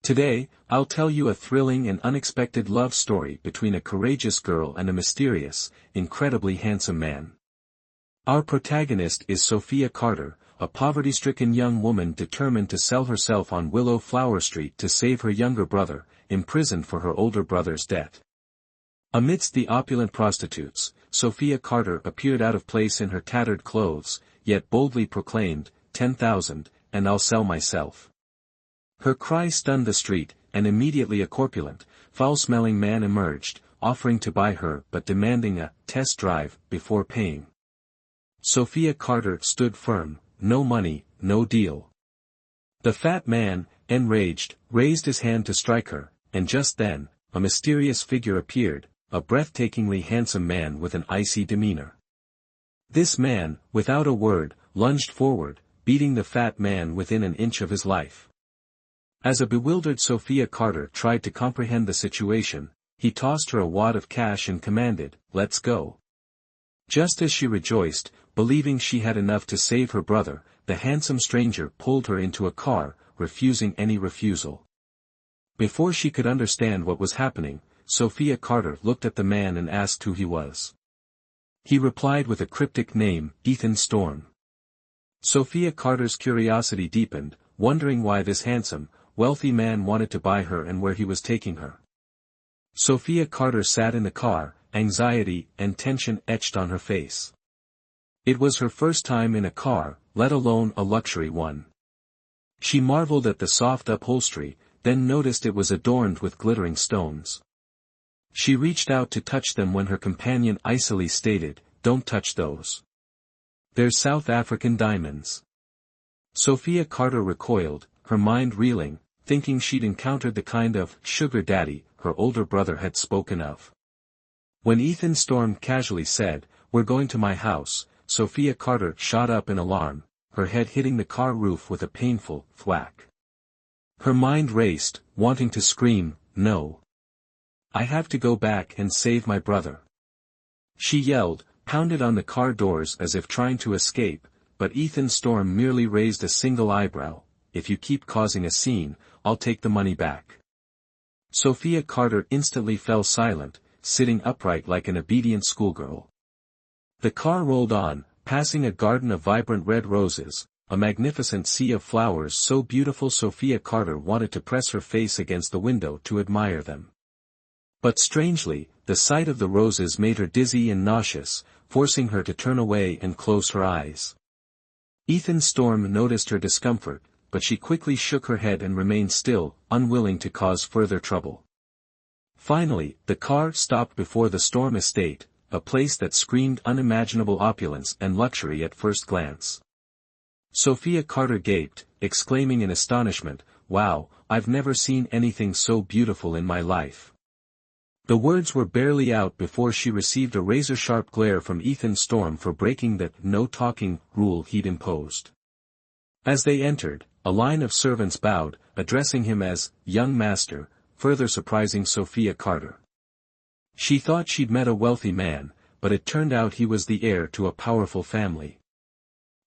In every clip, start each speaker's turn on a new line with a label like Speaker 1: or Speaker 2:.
Speaker 1: Today, I'll tell you a thrilling and unexpected love story between a courageous girl and a mysterious, incredibly handsome man. Our protagonist is Sophia Carter, a poverty-stricken young woman determined to sell herself on Willow Flower Street to save her younger brother, imprisoned for her older brother's debt. Amidst the opulent prostitutes, Sophia Carter appeared out of place in her tattered clothes, yet boldly proclaimed, 10,000, and I'll sell myself. Her cry stunned the street, and immediately a corpulent, foul-smelling man emerged, offering to buy her but demanding a test drive before paying. Sophia Carter stood firm, no money, no deal. The fat man, enraged, raised his hand to strike her, and just then, a mysterious figure appeared, a breathtakingly handsome man with an icy demeanor. This man, without a word, lunged forward, beating the fat man within an inch of his life. As a bewildered Sophia Carter tried to comprehend the situation, he tossed her a wad of cash and commanded, "Let's go." Just as she rejoiced, believing she had enough to save her brother, the handsome stranger pulled her into a car, refusing any refusal. Before she could understand what was happening, Sophia Carter looked at the man and asked who he was. He replied with a cryptic name, Ethan Storm. Sophia Carter's curiosity deepened, wondering why this handsome, wealthy man wanted to buy her and where he was taking her. Sophia Carter sat in the car, anxiety and tension etched on her face. It was her first time in a car, let alone a luxury one. She marveled at the soft upholstery, then noticed it was adorned with glittering stones. She reached out to touch them when her companion icily stated, "Don't touch those. They're South African diamonds." Sophia Carter recoiled, her mind reeling, thinking she'd encountered the kind of sugar daddy her older brother had spoken of. When Ethan Storm casually said, "We're going to my house," Sophia Carter shot up in alarm, her head hitting the car roof with a painful thwack. Her mind raced, wanting to scream, "No. I have to go back and save my brother." She yelled, pounded on the car doors as if trying to escape, but Ethan Storm merely raised a single eyebrow. "If you keep causing a scene, I'll take the money back." Sophia Carter instantly fell silent, sitting upright like an obedient schoolgirl. The car rolled on, passing a garden of vibrant red roses, a magnificent sea of flowers so beautiful Sophia Carter wanted to press her face against the window to admire them. But strangely, the sight of the roses made her dizzy and nauseous, forcing her to turn away and close her eyes. Ethan Storm noticed her discomfort, but she quickly shook her head and remained still, unwilling to cause further trouble. Finally, the car stopped before the Storm estate, a place that screamed unimaginable opulence and luxury at first glance. Sophia Carter gaped, exclaiming in astonishment, "Wow, I've never seen anything so beautiful in my life." The words were barely out before she received a razor-sharp glare from Ethan Storm for breaking the no-talking rule he'd imposed. As they entered, a line of servants bowed, addressing him as, "Young master," further surprising Sophia Carter. She thought she'd met a wealthy man, but it turned out he was the heir to a powerful family.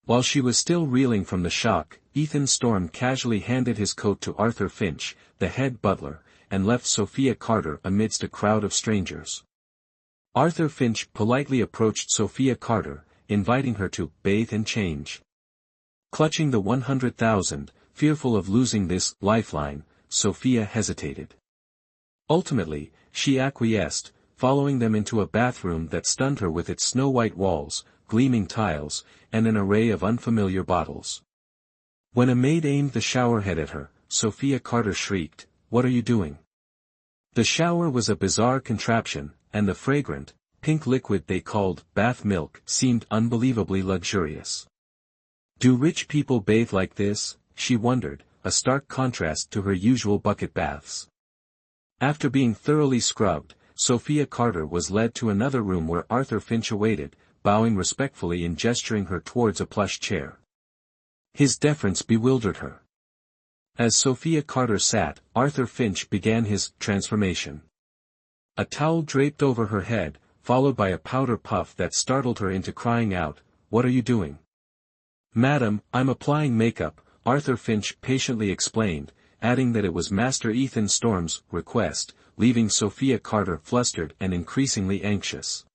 Speaker 1: While she was still reeling from the shock, Ethan Storm casually handed his coat to Arthur Finch, the head butler, and left Sophia Carter amidst a crowd of strangers. Arthur Finch politely approached Sophia Carter, inviting her to bathe and change. Clutching the 100,000, fearful of losing this lifeline, Sophia hesitated. Ultimately, she acquiesced, following them into a bathroom that stunned her with its snow-white walls, gleaming tiles, and an array of unfamiliar bottles. When a maid aimed the showerhead at her, Sophia Carter shrieked, "What are you doing?" The shower was a bizarre contraption, and the fragrant, pink liquid they called bath milk seemed unbelievably luxurious. Do rich people bathe like this, she wondered, a stark contrast to her usual bucket baths. After being thoroughly scrubbed, Sophia Carter was led to another room where Arthur Finch awaited, bowing respectfully and gesturing her towards a plush chair. His deference bewildered her. As Sophia Carter sat, Arthur Finch began his transformation. A towel draped over her head, followed by a powder puff that startled her into crying out, "What are you doing?" "Madam, I'm applying makeup," Arthur Finch patiently explained, adding that it was Master Ethan Storm's request, leaving Sophia Carter flustered and increasingly anxious.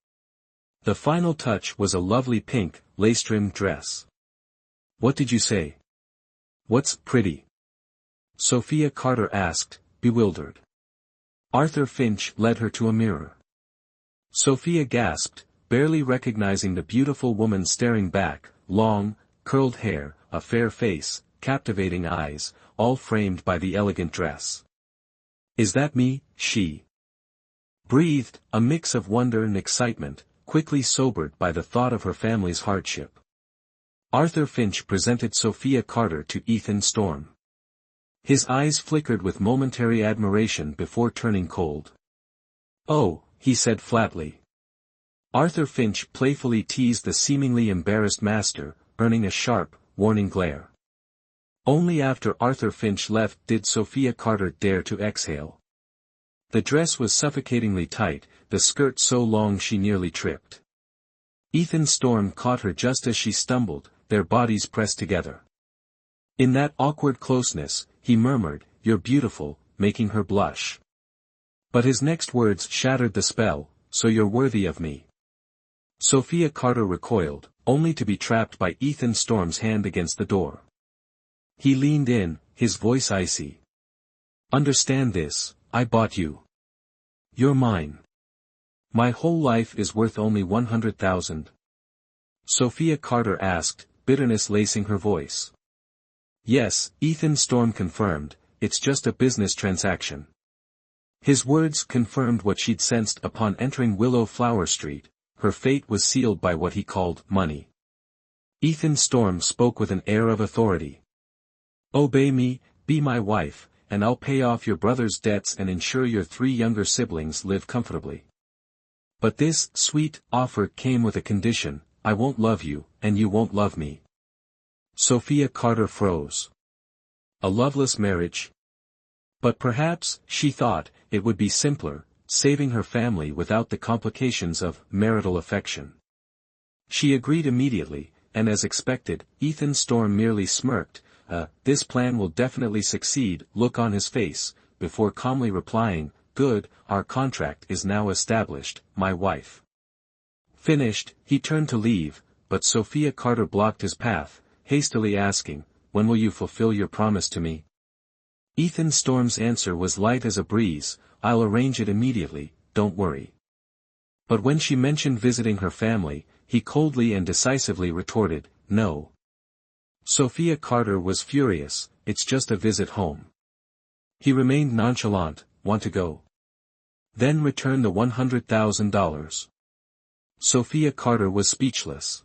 Speaker 1: The final touch was a lovely pink, lace-trimmed dress. "What did you say? What's pretty?" Sophia Carter asked, bewildered. Arthur Finch led her to a mirror. Sophia gasped, barely recognizing the beautiful woman staring back, long, curled hair, a fair face, captivating eyes, all framed by the elegant dress. "Is that me?" she breathed, a mix of wonder and excitement, quickly sobered by the thought of her family's hardship. Arthur Finch presented Sophia Carter to Ethan Storm. His eyes flickered with momentary admiration before turning cold. "Oh," he said flatly. Arthur Finch playfully teased the seemingly embarrassed master, earning a sharp, warning glare. Only after Arthur Finch left did Sophia Carter dare to exhale. The dress was suffocatingly tight, the skirt so long she nearly tripped. Ethan Storm caught her just as she stumbled, their bodies pressed together. In that awkward closeness, he murmured, "You're beautiful," making her blush. But his next words shattered the spell, "So you're worthy of me." Sophia Carter recoiled, only to be trapped by Ethan Storm's hand against the door. He leaned in, his voice icy. "Understand this, I bought you. You're mine. My whole life is worth only 100,000. Sophia Carter asked, bitterness lacing her voice. "Yes," Ethan Storm confirmed, "it's just a business transaction." His words confirmed what she'd sensed upon entering Willow Flower Street, her fate was sealed by what he called money. Ethan Storm spoke with an air of authority. "Obey me, be my wife, and I'll pay off your brother's debts and ensure your 3 younger siblings live comfortably. But this sweet offer came with a condition: I won't love you, and you won't love me." Sophia Carter froze. A loveless marriage? But perhaps, she thought, it would be simpler, saving her family without the complications of marital affection. She agreed immediately, and as expected, Ethan Storm merely smirked, "This plan will definitely succeed," look on his face, before calmly replying, "Good, our contract is now established, my wife." Finished, he turned to leave, but Sophia Carter blocked his path, hastily asking, "When will you fulfill your promise to me?" Ethan Storm's answer was light as a breeze, "I'll arrange it immediately, don't worry." But when she mentioned visiting her family, he coldly and decisively retorted, "No." Sophia Carter was furious, "It's just a visit home." He remained nonchalant, "Want to go? Then return the $100,000. Sophia Carter was speechless.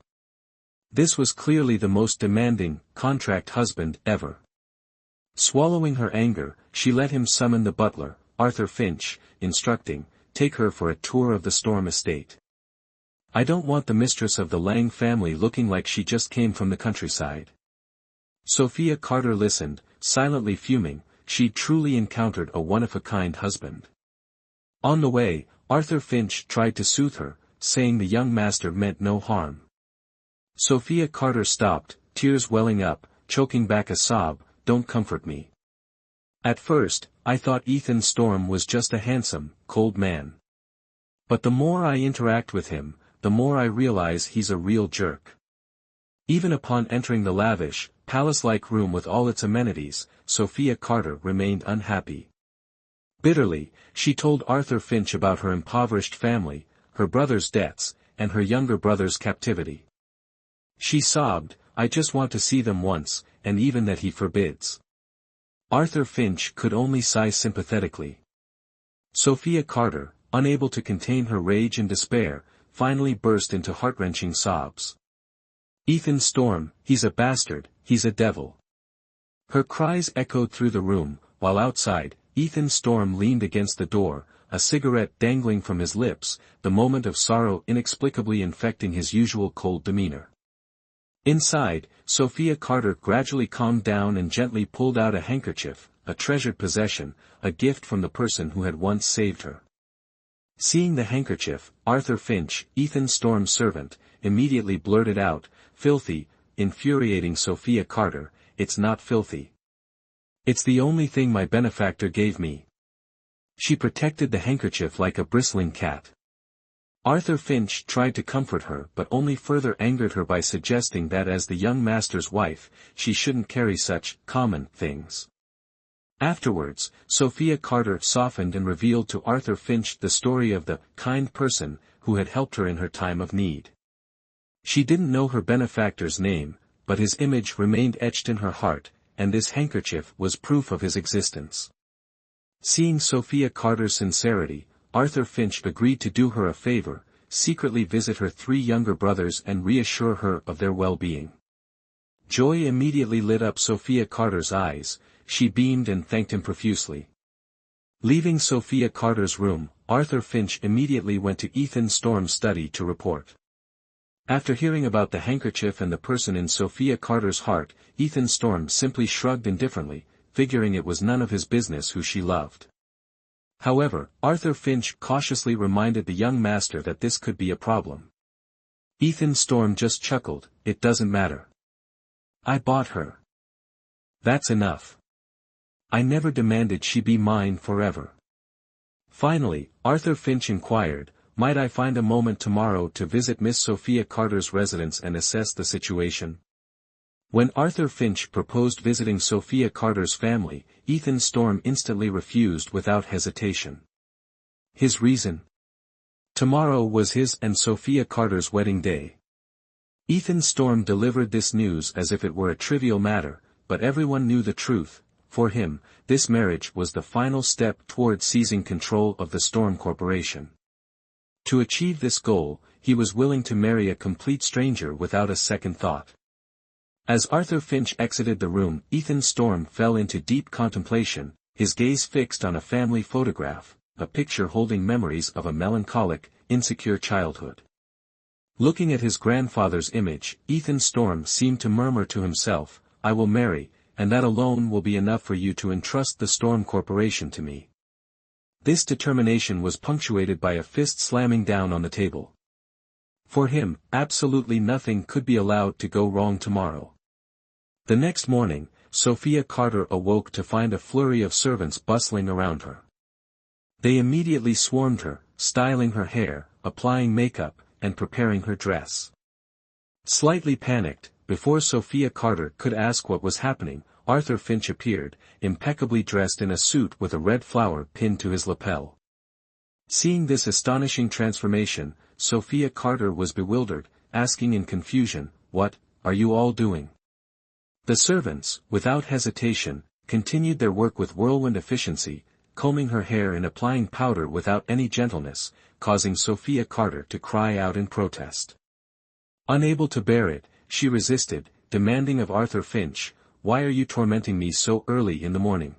Speaker 1: This was clearly the most demanding contract husband ever. Swallowing her anger, she let him summon the butler, Arthur Finch, instructing, "Take her for a tour of the Storm estate. I don't want the mistress of the Lang family looking like she just came from the countryside." Sophia Carter listened, silently fuming, she'd truly encountered a one-of-a-kind husband. On the way, Arthur Finch tried to soothe her, saying the young master meant no harm. Sophia Carter stopped, tears welling up, choking back a sob, "Don't comfort me. At first, I thought Ethan Storm was just a handsome, cold man. But the more I interact with him, the more I realize he's a real jerk." Even upon entering the lavish, palace-like room with all its amenities, Sophia Carter remained unhappy. Bitterly, she told Arthur Finch about her impoverished family, her brother's debts, and her younger brother's captivity. She sobbed, "I just want to see them once, and even that he forbids." Arthur Finch could only sigh sympathetically. Sophia Carter, unable to contain her rage and despair, finally burst into heart-wrenching sobs. "Ethan Storm, he's a bastard, he's a devil." Her cries echoed through the room, while outside, Ethan Storm leaned against the door, a cigarette dangling from his lips, the moment of sorrow inexplicably infecting his usual cold demeanor. Inside, Sophia Carter gradually calmed down and gently pulled out a handkerchief, a treasured possession, a gift from the person who had once saved her. Seeing the handkerchief, Arthur Finch, Ethan Storm's servant, immediately blurted out, "Filthy," infuriating Sophia Carter, "It's not filthy. It's the only thing my benefactor gave me. She protected the handkerchief like a bristling cat. Arthur Finch tried to comfort her but only further angered her by suggesting that as the young master's wife, she shouldn't carry such common things. Afterwards, Sophia Carter softened and revealed to Arthur Finch the story of the kind person who had helped her in her time of need. She didn't know her benefactor's name, but his image remained etched in her heart, and this handkerchief was proof of his existence. Seeing Sophia Carter's sincerity, Arthur Finch agreed to do her a favor, secretly visit her 3 younger brothers and reassure her of their well-being. Joy immediately lit up Sophia Carter's eyes, she beamed and thanked him profusely. Leaving Sophia Carter's room, Arthur Finch immediately went to Ethan Storm's study to report. After hearing about the handkerchief and the person in Sophia Carter's heart, Ethan Storm simply shrugged indifferently, figuring it was none of his business who she loved. However, Arthur Finch cautiously reminded the young master that this could be a problem. Ethan Storm just chuckled, "It doesn't matter. I bought her. That's enough. I never demanded she be mine forever." Finally, Arthur Finch inquired, "Might I find a moment tomorrow to visit Miss Sophia Carter's residence and assess the situation?" When Arthur Finch proposed visiting Sophia Carter's family, Ethan Storm instantly refused without hesitation. His reason? Tomorrow was his and Sophia Carter's wedding day. Ethan Storm delivered this news as if it were a trivial matter, but everyone knew the truth. For him, this marriage was the final step toward seizing control of the Storm Corporation. To achieve this goal, he was willing to marry a complete stranger without a second thought. As Arthur Finch exited the room, Ethan Storm fell into deep contemplation, his gaze fixed on a family photograph, a picture holding memories of a melancholic, insecure childhood. Looking at his grandfather's image, Ethan Storm seemed to murmur to himself, "I will marry, and that alone will be enough for you to entrust the Storm Corporation to me." This determination was punctuated by a fist slamming down on the table. For him, absolutely nothing could be allowed to go wrong tomorrow. The next morning, Sophia Carter awoke to find a flurry of servants bustling around her. They immediately swarmed her, styling her hair, applying makeup, and preparing her dress. Slightly panicked, before Sophia Carter could ask what was happening, Arthur Finch appeared, impeccably dressed in a suit with a red flower pinned to his lapel. Seeing this astonishing transformation, Sophia Carter was bewildered, asking in confusion, "What are you all doing?" The servants, without hesitation, continued their work with whirlwind efficiency, combing her hair and applying powder without any gentleness, causing Sophia Carter to cry out in protest. Unable to bear it, she resisted, demanding of Arthur Finch, "Why are you tormenting me so early in the morning?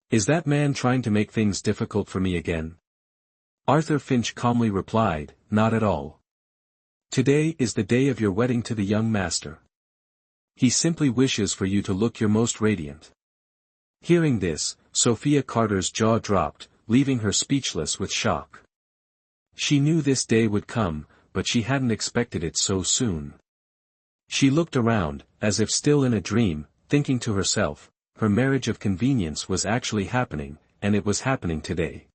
Speaker 1: Is that man trying to make things difficult for me again?" Arthur Finch calmly replied, "Not at all. Today is the day of your wedding to the young master. He simply wishes for you to look your most radiant." Hearing this, Sophia Carter's jaw dropped, leaving her speechless with shock. She knew this day would come, but she hadn't expected it so soon. She looked around, as if still in a dream, thinking to herself, her marriage of convenience was actually happening, and it was happening today.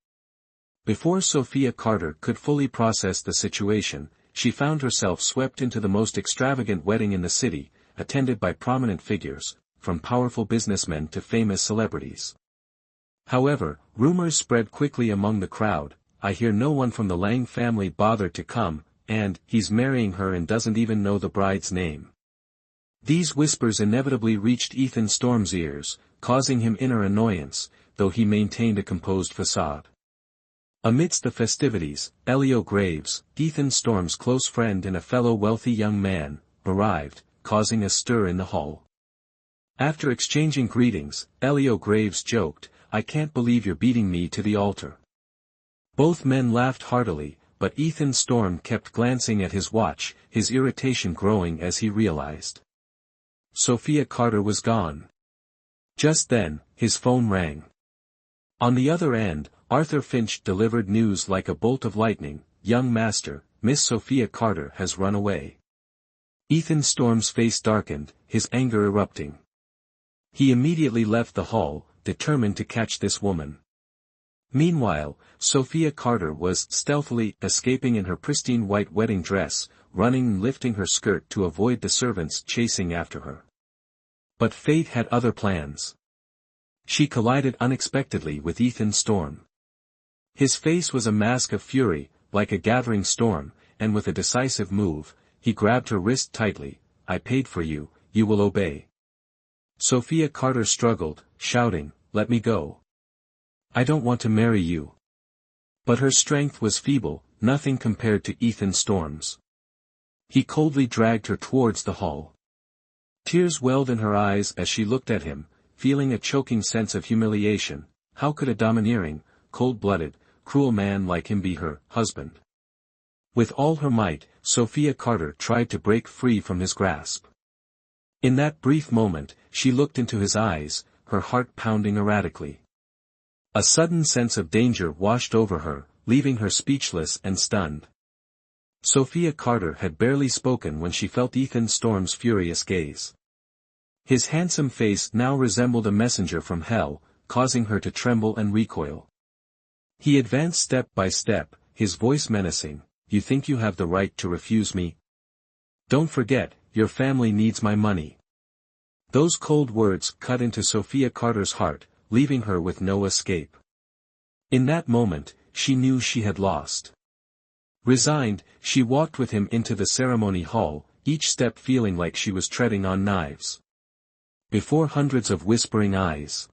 Speaker 1: Before Sophia Carter could fully process the situation, she found herself swept into the most extravagant wedding in the city, attended by prominent figures, from powerful businessmen to famous celebrities. However, rumors spread quickly among the crowd, "I hear no one from the Lang family bothered to come, and he's marrying her and doesn't even know the bride's name." These whispers inevitably reached Ethan Storm's ears, causing him inner annoyance, though he maintained a composed facade. Amidst the festivities, Elio Graves, Ethan Storm's close friend and a fellow wealthy young man, arrived, causing a stir in the hall. After exchanging greetings, Elio Graves joked, "I can't believe you're beating me to the altar." Both men laughed heartily, but Ethan Storm kept glancing at his watch, his irritation growing as he realized Sophia Carter was gone. Just then, his phone rang. On the other end, Arthur Finch delivered news like a bolt of lightning, "Young master, Miss Sophia Carter has run away." Ethan Storm's face darkened, his anger erupting. He immediately left the hall, determined to catch this woman. Meanwhile, Sophia Carter was stealthily escaping in her pristine white wedding dress, running and lifting her skirt to avoid the servants chasing after her. But fate had other plans. She collided unexpectedly with Ethan Storm. His face was a mask of fury, like a gathering storm, and with a decisive move, he grabbed her wrist tightly. "I paid for you, you will obey." Sophia Carter struggled, shouting, "Let me go. I don't want to marry you." But her strength was feeble, nothing compared to Ethan Storm's. He coldly dragged her towards the hall. Tears welled in her eyes as she looked at him, feeling a choking sense of humiliation. How could a domineering, cold-blooded, cruel man like him be her husband? With all her might, Sophia Carter tried to break free from his grasp. In that brief moment, she looked into his eyes, her heart pounding erratically. A sudden sense of danger washed over her, leaving her speechless and stunned. Sophia Carter had barely spoken when she felt Ethan Storm's furious gaze. His handsome face now resembled a messenger from hell, causing her to tremble and recoil. He advanced step by step, his voice menacing. "You think you have the right to refuse me? Don't forget, your family needs my money." Those cold words cut into Sophia Carter's heart, leaving her with no escape. In that moment, she knew she had lost. Resigned, she walked with him into the ceremony hall, each step feeling like she was treading on knives. Before hundreds of whispering eyes.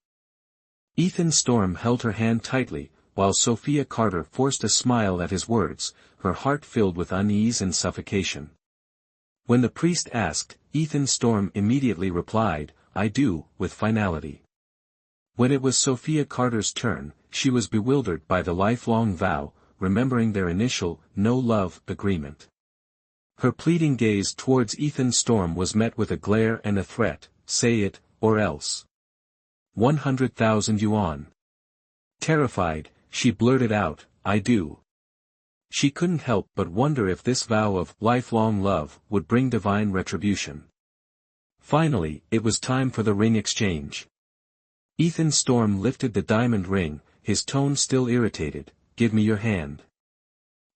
Speaker 1: Ethan Storm held her hand tightly, while Sophia Carter forced a smile at his words, her heart filled with unease and suffocation. When the priest asked, Ethan Storm immediately replied, "I do," with finality. When it was Sophia Carter's turn, she was bewildered by the lifelong vow, remembering their initial, no-love, agreement. Her pleading gaze towards Ethan Storm was met with a glare and a threat, "Say it, or else." 100,000 yuan. Terrified, she blurted out, "I do." She couldn't help but wonder if this vow of lifelong love would bring divine retribution. Finally, it was time for the ring exchange. Ethan Storm lifted the diamond ring, his tone still irritated. "Give me your hand."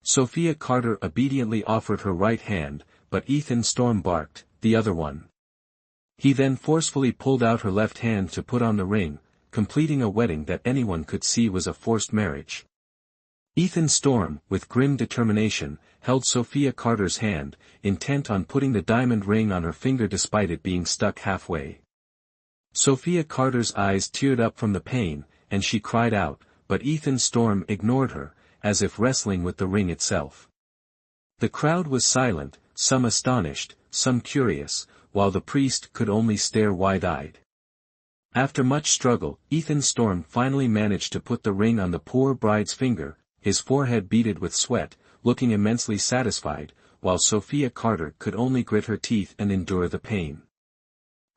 Speaker 1: Sophia Carter obediently offered her right hand, but Ethan Storm barked, "The other one." He then forcefully pulled out her left hand to put on the ring, completing a wedding that anyone could see was a forced marriage. Ethan Storm, with grim determination, held Sophia Carter's hand, intent on putting the diamond ring on her finger despite it being stuck halfway. Sophia Carter's eyes teared up from the pain, and she cried out, but Ethan Storm ignored her, as if wrestling with the ring itself. The crowd was silent, some astonished, some curious, while the priest could only stare wide-eyed. After much struggle, Ethan Storm finally managed to put the ring on the poor bride's finger, his forehead beaded with sweat, looking immensely satisfied, while Sophia Carter could only grit her teeth and endure the pain.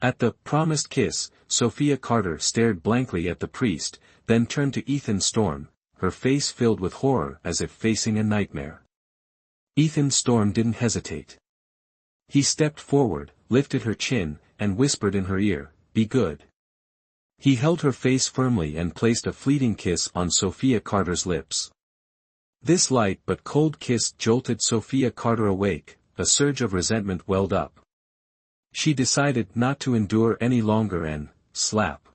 Speaker 1: At the promised kiss, Sophia Carter stared blankly at the priest, then turned to Ethan Storm, her face filled with horror as if facing a nightmare. Ethan Storm didn't hesitate. He stepped forward, lifted her chin, and whispered in her ear, "Be good." He held her face firmly and placed a fleeting kiss on Sophia Carter's lips. This light but cold kiss jolted Sophia Carter awake, a surge of resentment welled up. She decided not to endure any longer and, slap.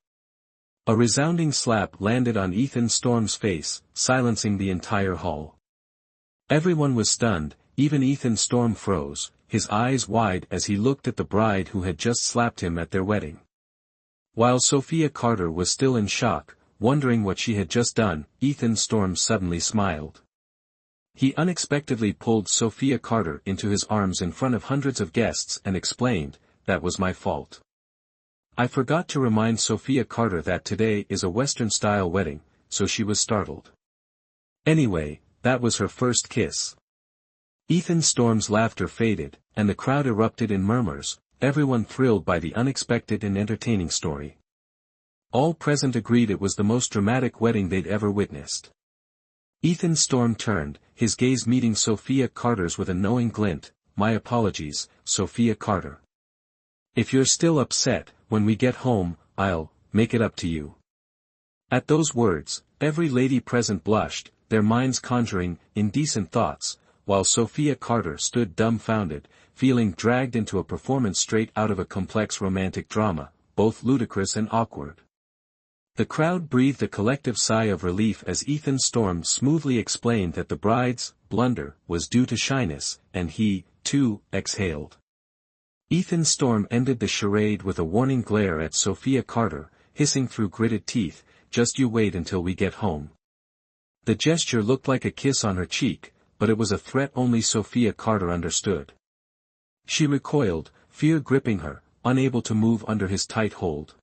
Speaker 1: A resounding slap landed on Ethan Storm's face, silencing the entire hall. Everyone was stunned, even Ethan Storm froze, his eyes wide as he looked at the bride who had just slapped him at their wedding. While Sophia Carter was still in shock, wondering what she had just done, Ethan Storm suddenly smiled. He unexpectedly pulled Sophia Carter into his arms in front of hundreds of guests and explained, "That was my fault. I forgot to remind Sophia Carter that today is a Western-style wedding," so she was startled. Anyway, that was her first kiss. Ethan Storm's laughter faded, and the crowd erupted in murmurs, everyone thrilled by the unexpected and entertaining story. All present agreed it was the most dramatic wedding they'd ever witnessed. Ethan Storm turned, his gaze meeting Sophia Carter's with a knowing glint. "My apologies, Sophia Carter. If you're still upset, when we get home, I'll make it up to you. At those words, every lady present blushed, their minds conjuring indecent thoughts, while Sophia Carter stood dumbfounded, feeling dragged into a performance straight out of a complex romantic drama, both ludicrous and awkward. The crowd breathed a collective sigh of relief as Ethan Storm smoothly explained that the bride's blunder was due to shyness, and he, too, exhaled. Ethan Storm ended the charade with a warning glare at Sophia Carter, hissing through gritted teeth, "Just you wait until we get home." The gesture looked like a kiss on her cheek, but it was a threat only Sophia Carter understood. She recoiled, fear gripping her, unable to move under his tight hold.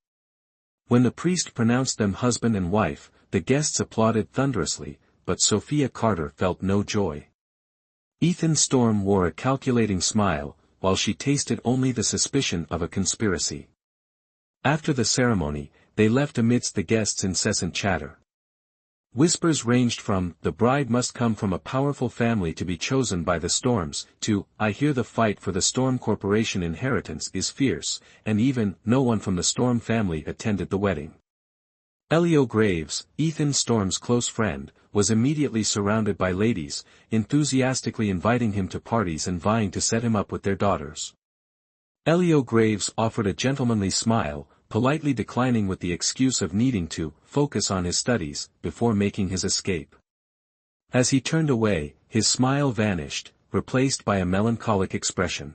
Speaker 1: When the priest pronounced them husband and wife, the guests applauded thunderously, but Sophia Carter felt no joy. Ethan Storm wore a calculating smile, while she tasted only the suspicion of a conspiracy. After the ceremony, they left amidst the guests' incessant chatter. Whispers ranged from, "The bride must come from a powerful family to be chosen by the Storms," to, "I hear the fight for the Storm Corporation inheritance is fierce," and even, "No one from the Storm family attended the wedding." Elio Graves, Ethan Storm's close friend, was immediately surrounded by ladies, enthusiastically inviting him to parties and vying to set him up with their daughters. Elio Graves offered a gentlemanly smile, politely declining with the excuse of needing to focus on his studies, before making his escape. As he turned away, his smile vanished, replaced by a melancholic expression.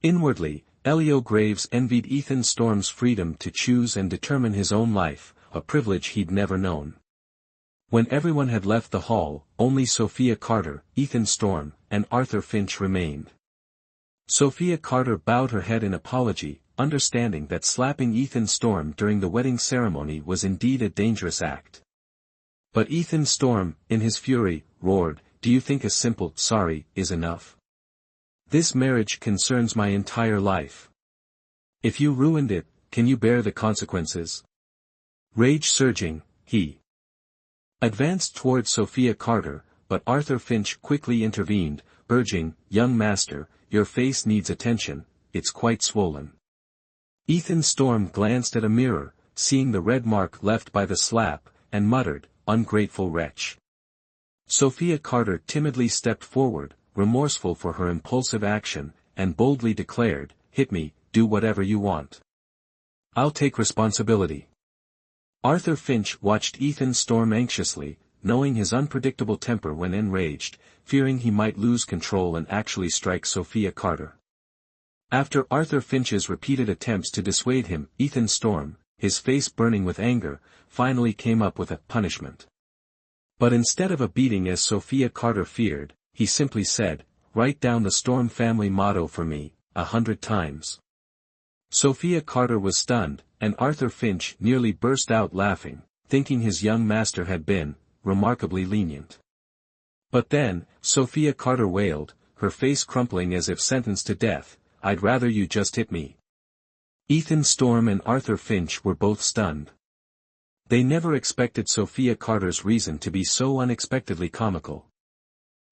Speaker 1: Inwardly, Elio Graves envied Ethan Storm's freedom to choose and determine his own life, a privilege he'd never known. When everyone had left the hall, only Sophia Carter, Ethan Storm, and Arthur Finch remained. Sophia Carter bowed her head in apology, understanding that slapping Ethan Storm during the wedding ceremony was indeed a dangerous act. But Ethan Storm, in his fury, roared, "Do you think a simple sorry is enough? This marriage concerns my entire life. If you ruined it, can you bear the consequences?" Rage surging, he advanced toward Sophia Carter, but Arthur Finch quickly intervened, urging, "Young master, your face needs attention, it's quite swollen." Ethan Storm glanced at a mirror, seeing the red mark left by the slap, and muttered, "Ungrateful wretch." Sophia Carter timidly stepped forward, remorseful for her impulsive action, and boldly declared, "Hit me, do whatever you want. I'll take responsibility." Arthur Finch watched Ethan Storm anxiously, knowing his unpredictable temper when enraged, fearing he might lose control and actually strike Sophia Carter. After Arthur Finch's repeated attempts to dissuade him, Ethan Storm, his face burning with anger, finally came up with a punishment. But instead of a beating as Sophia Carter feared, he simply said, "Write down the Storm family motto for me, 100 times." Sophia Carter was stunned, and Arthur Finch nearly burst out laughing, thinking his young master had been remarkably lenient. But then, Sophia Carter wailed, her face crumpling as if sentenced to death, "I'd rather you just hit me." Ethan Storm and Arthur Finch were both stunned. They never expected Sophia Carter's reason to be so unexpectedly comical.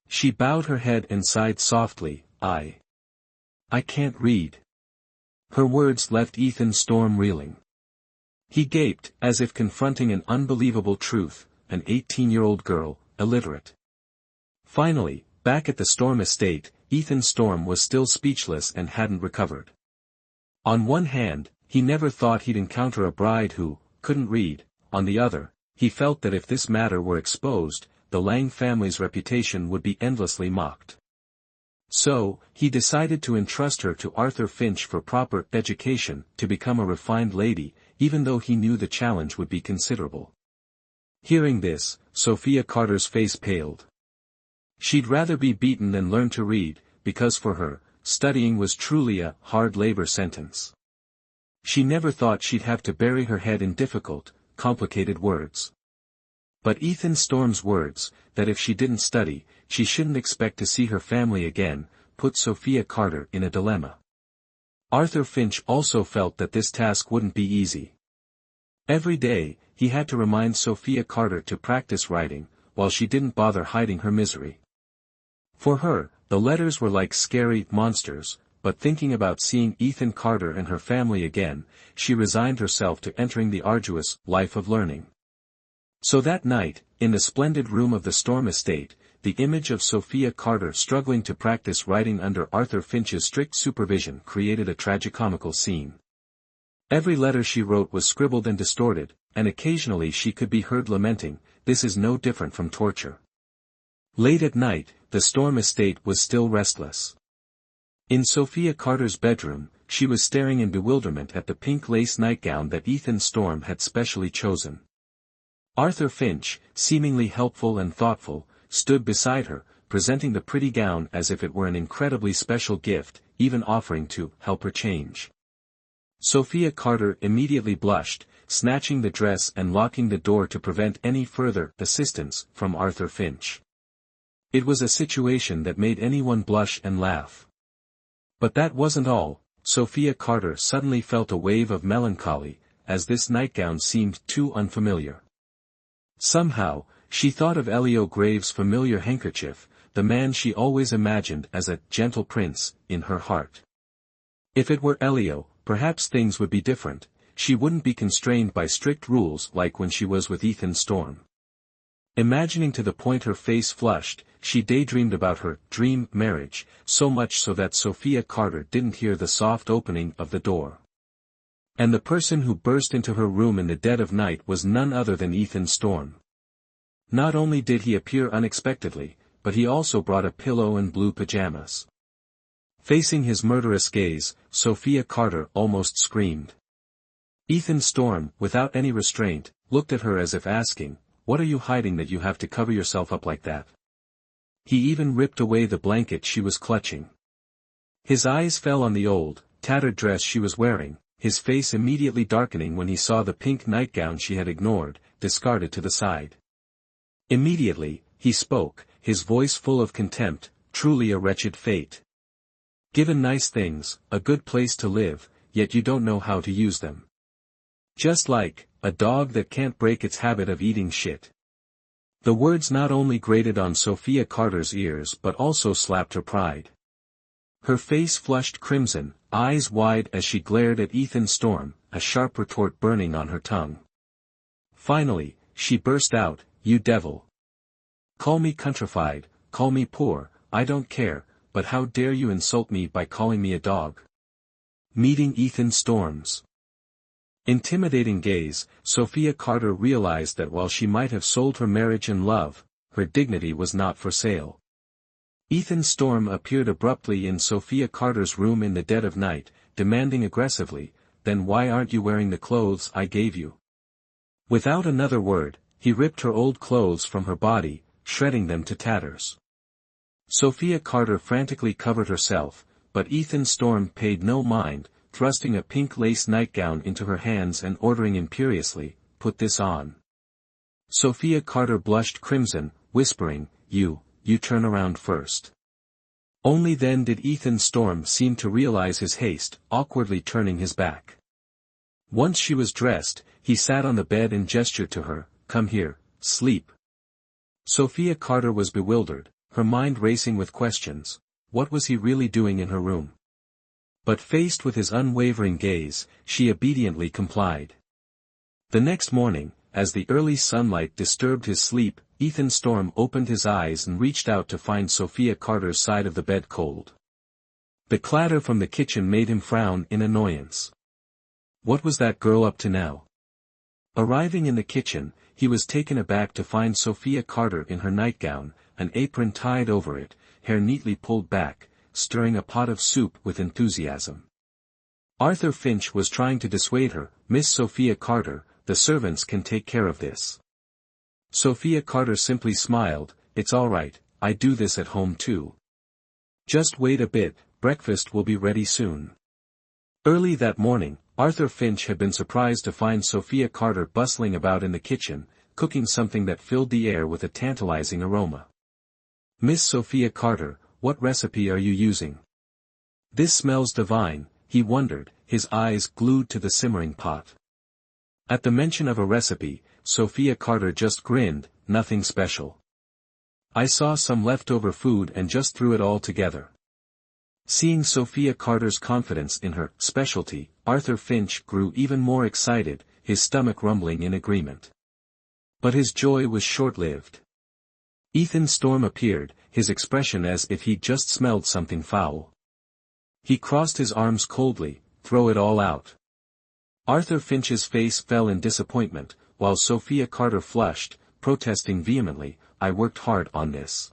Speaker 1: She bowed her head and sighed softly, I can't read." Her words left Ethan Storm reeling. He gaped, as if confronting an unbelievable truth, an 18-year-old girl, illiterate. Finally, back at the Storm estate, Ethan Storm was still speechless and hadn't recovered. On one hand, he never thought he'd encounter a bride who couldn't read. On the other, he felt that if this matter were exposed, the Lang family's reputation would be endlessly mocked. So, he decided to entrust her to Arthur Finch for proper education, to become a refined lady, even though he knew the challenge would be considerable. Hearing this, Sophia Carter's face paled. She'd rather be beaten than learn to read, because for her, studying was truly a hard labor sentence. She never thought she'd have to bury her head in difficult, complicated words. But Ethan Storm's words, that if she didn't study, she shouldn't expect to see her family again, put Sophia Carter in a dilemma. Arthur Finch also felt that this task wouldn't be easy. Every day, he had to remind Sophia Carter to practice writing, while she didn't bother hiding her misery. For her, the letters were like scary monsters, but thinking about seeing Ethan Carter and her family again, she resigned herself to entering the arduous life of learning. So that night, in the splendid room of the Storm estate, the image of Sophia Carter struggling to practice writing under Arthur Finch's strict supervision created a tragicomical scene. Every letter she wrote was scribbled and distorted, and occasionally she could be heard lamenting, "This is no different from torture." Late at night, the Storm estate was still restless. In Sophia Carter's bedroom, she was staring in bewilderment at the pink lace nightgown that Ethan Storm had specially chosen. Arthur Finch, seemingly helpful and thoughtful, stood beside her, presenting the pretty gown as if it were an incredibly special gift, even offering to help her change. Sophia Carter immediately blushed, snatching the dress and locking the door to prevent any further assistance from Arthur Finch. It was a situation that made anyone blush and laugh. But that wasn't all. Sophia Carter suddenly felt a wave of melancholy, as this nightgown seemed too unfamiliar. Somehow, she thought of Elio Graves' familiar handkerchief, the man she always imagined as a gentle prince, in her heart. If it were Elio, perhaps things would be different. She wouldn't be constrained by strict rules like when she was with Ethan Storm. Imagining to the point her face flushed, she daydreamed about her dream marriage, so much so that Sophia Carter didn't hear the soft opening of the door. And the person who burst into her room in the dead of night was none other than Ethan Storm. Not only did he appear unexpectedly, but he also brought a pillow and blue pajamas. Facing his murderous gaze, Sophia Carter almost screamed. Ethan Storm, without any restraint, looked at her as if asking, "What are you hiding that you have to cover yourself up like that?" He even ripped away the blanket she was clutching. His eyes fell on the old, tattered dress she was wearing, his face immediately darkening when he saw the pink nightgown she had ignored, discarded to the side. Immediately, he spoke, his voice full of contempt, "Truly a wretched fate. Given nice things, a good place to live, yet you don't know how to use them. Just like a dog that can't break its habit of eating shit." The words not only grated on Sophia Carter's ears but also slapped her pride. Her face flushed crimson, eyes wide as she glared at Ethan Storm, a sharp retort burning on her tongue. Finally, she burst out, "You devil! Call me countrified, call me poor, I don't care, but how dare you insult me by calling me a dog?" Meeting Ethan Storm's intimidating gaze, Sophia Carter realized that while she might have sold her marriage and love, her dignity was not for sale. Ethan Storm appeared abruptly in Sophia Carter's room in the dead of night, demanding aggressively, "Then why aren't you wearing the clothes I gave you?" Without another word, he ripped her old clothes from her body, shredding them to tatters. Sophia Carter frantically covered herself, but Ethan Storm paid no mind, thrusting a pink lace nightgown into her hands and ordering imperiously, "Put this on." Sophia Carter blushed crimson, whispering, You turn around first." Only then did Ethan Storm seem to realize his haste, awkwardly turning his back. Once she was dressed, he sat on the bed and gestured to her, "Come here, sleep." Sophia Carter was bewildered, her mind racing with questions. What was he really doing in her room? But faced with his unwavering gaze, she obediently complied. The next morning, as the early sunlight disturbed his sleep, Ethan Storm opened his eyes and reached out to find Sophia Carter's side of the bed cold. The clatter from the kitchen made him frown in annoyance. What was that girl up to now? Arriving in the kitchen, he was taken aback to find Sophia Carter in her nightgown, an apron tied over it, hair neatly pulled back, stirring a pot of soup with enthusiasm. Arthur Finch was trying to dissuade her, "Miss Sophia Carter, the servants can take care of this." Sophia Carter simply smiled, "It's all right, I do this at home too. Just wait a bit, breakfast will be ready soon." Early that morning, Arthur Finch had been surprised to find Sophia Carter bustling about in the kitchen, cooking something that filled the air with a tantalizing aroma. "Miss Sophia Carter, what recipe are you using? This smells divine," he wondered, his eyes glued to the simmering pot. At the mention of a recipe, Sophia Carter just grinned, "Nothing special. I saw some leftover food and just threw it all together." Seeing Sophia Carter's confidence in her specialty, Arthur Finch grew even more excited, his stomach rumbling in agreement. But his joy was short-lived. Ethan Storm appeared, his expression as if he'd just smelled something foul. He crossed his arms coldly, "Throw it all out." Arthur Finch's face fell in disappointment, while Sophia Carter flushed, protesting vehemently, "I worked hard on this.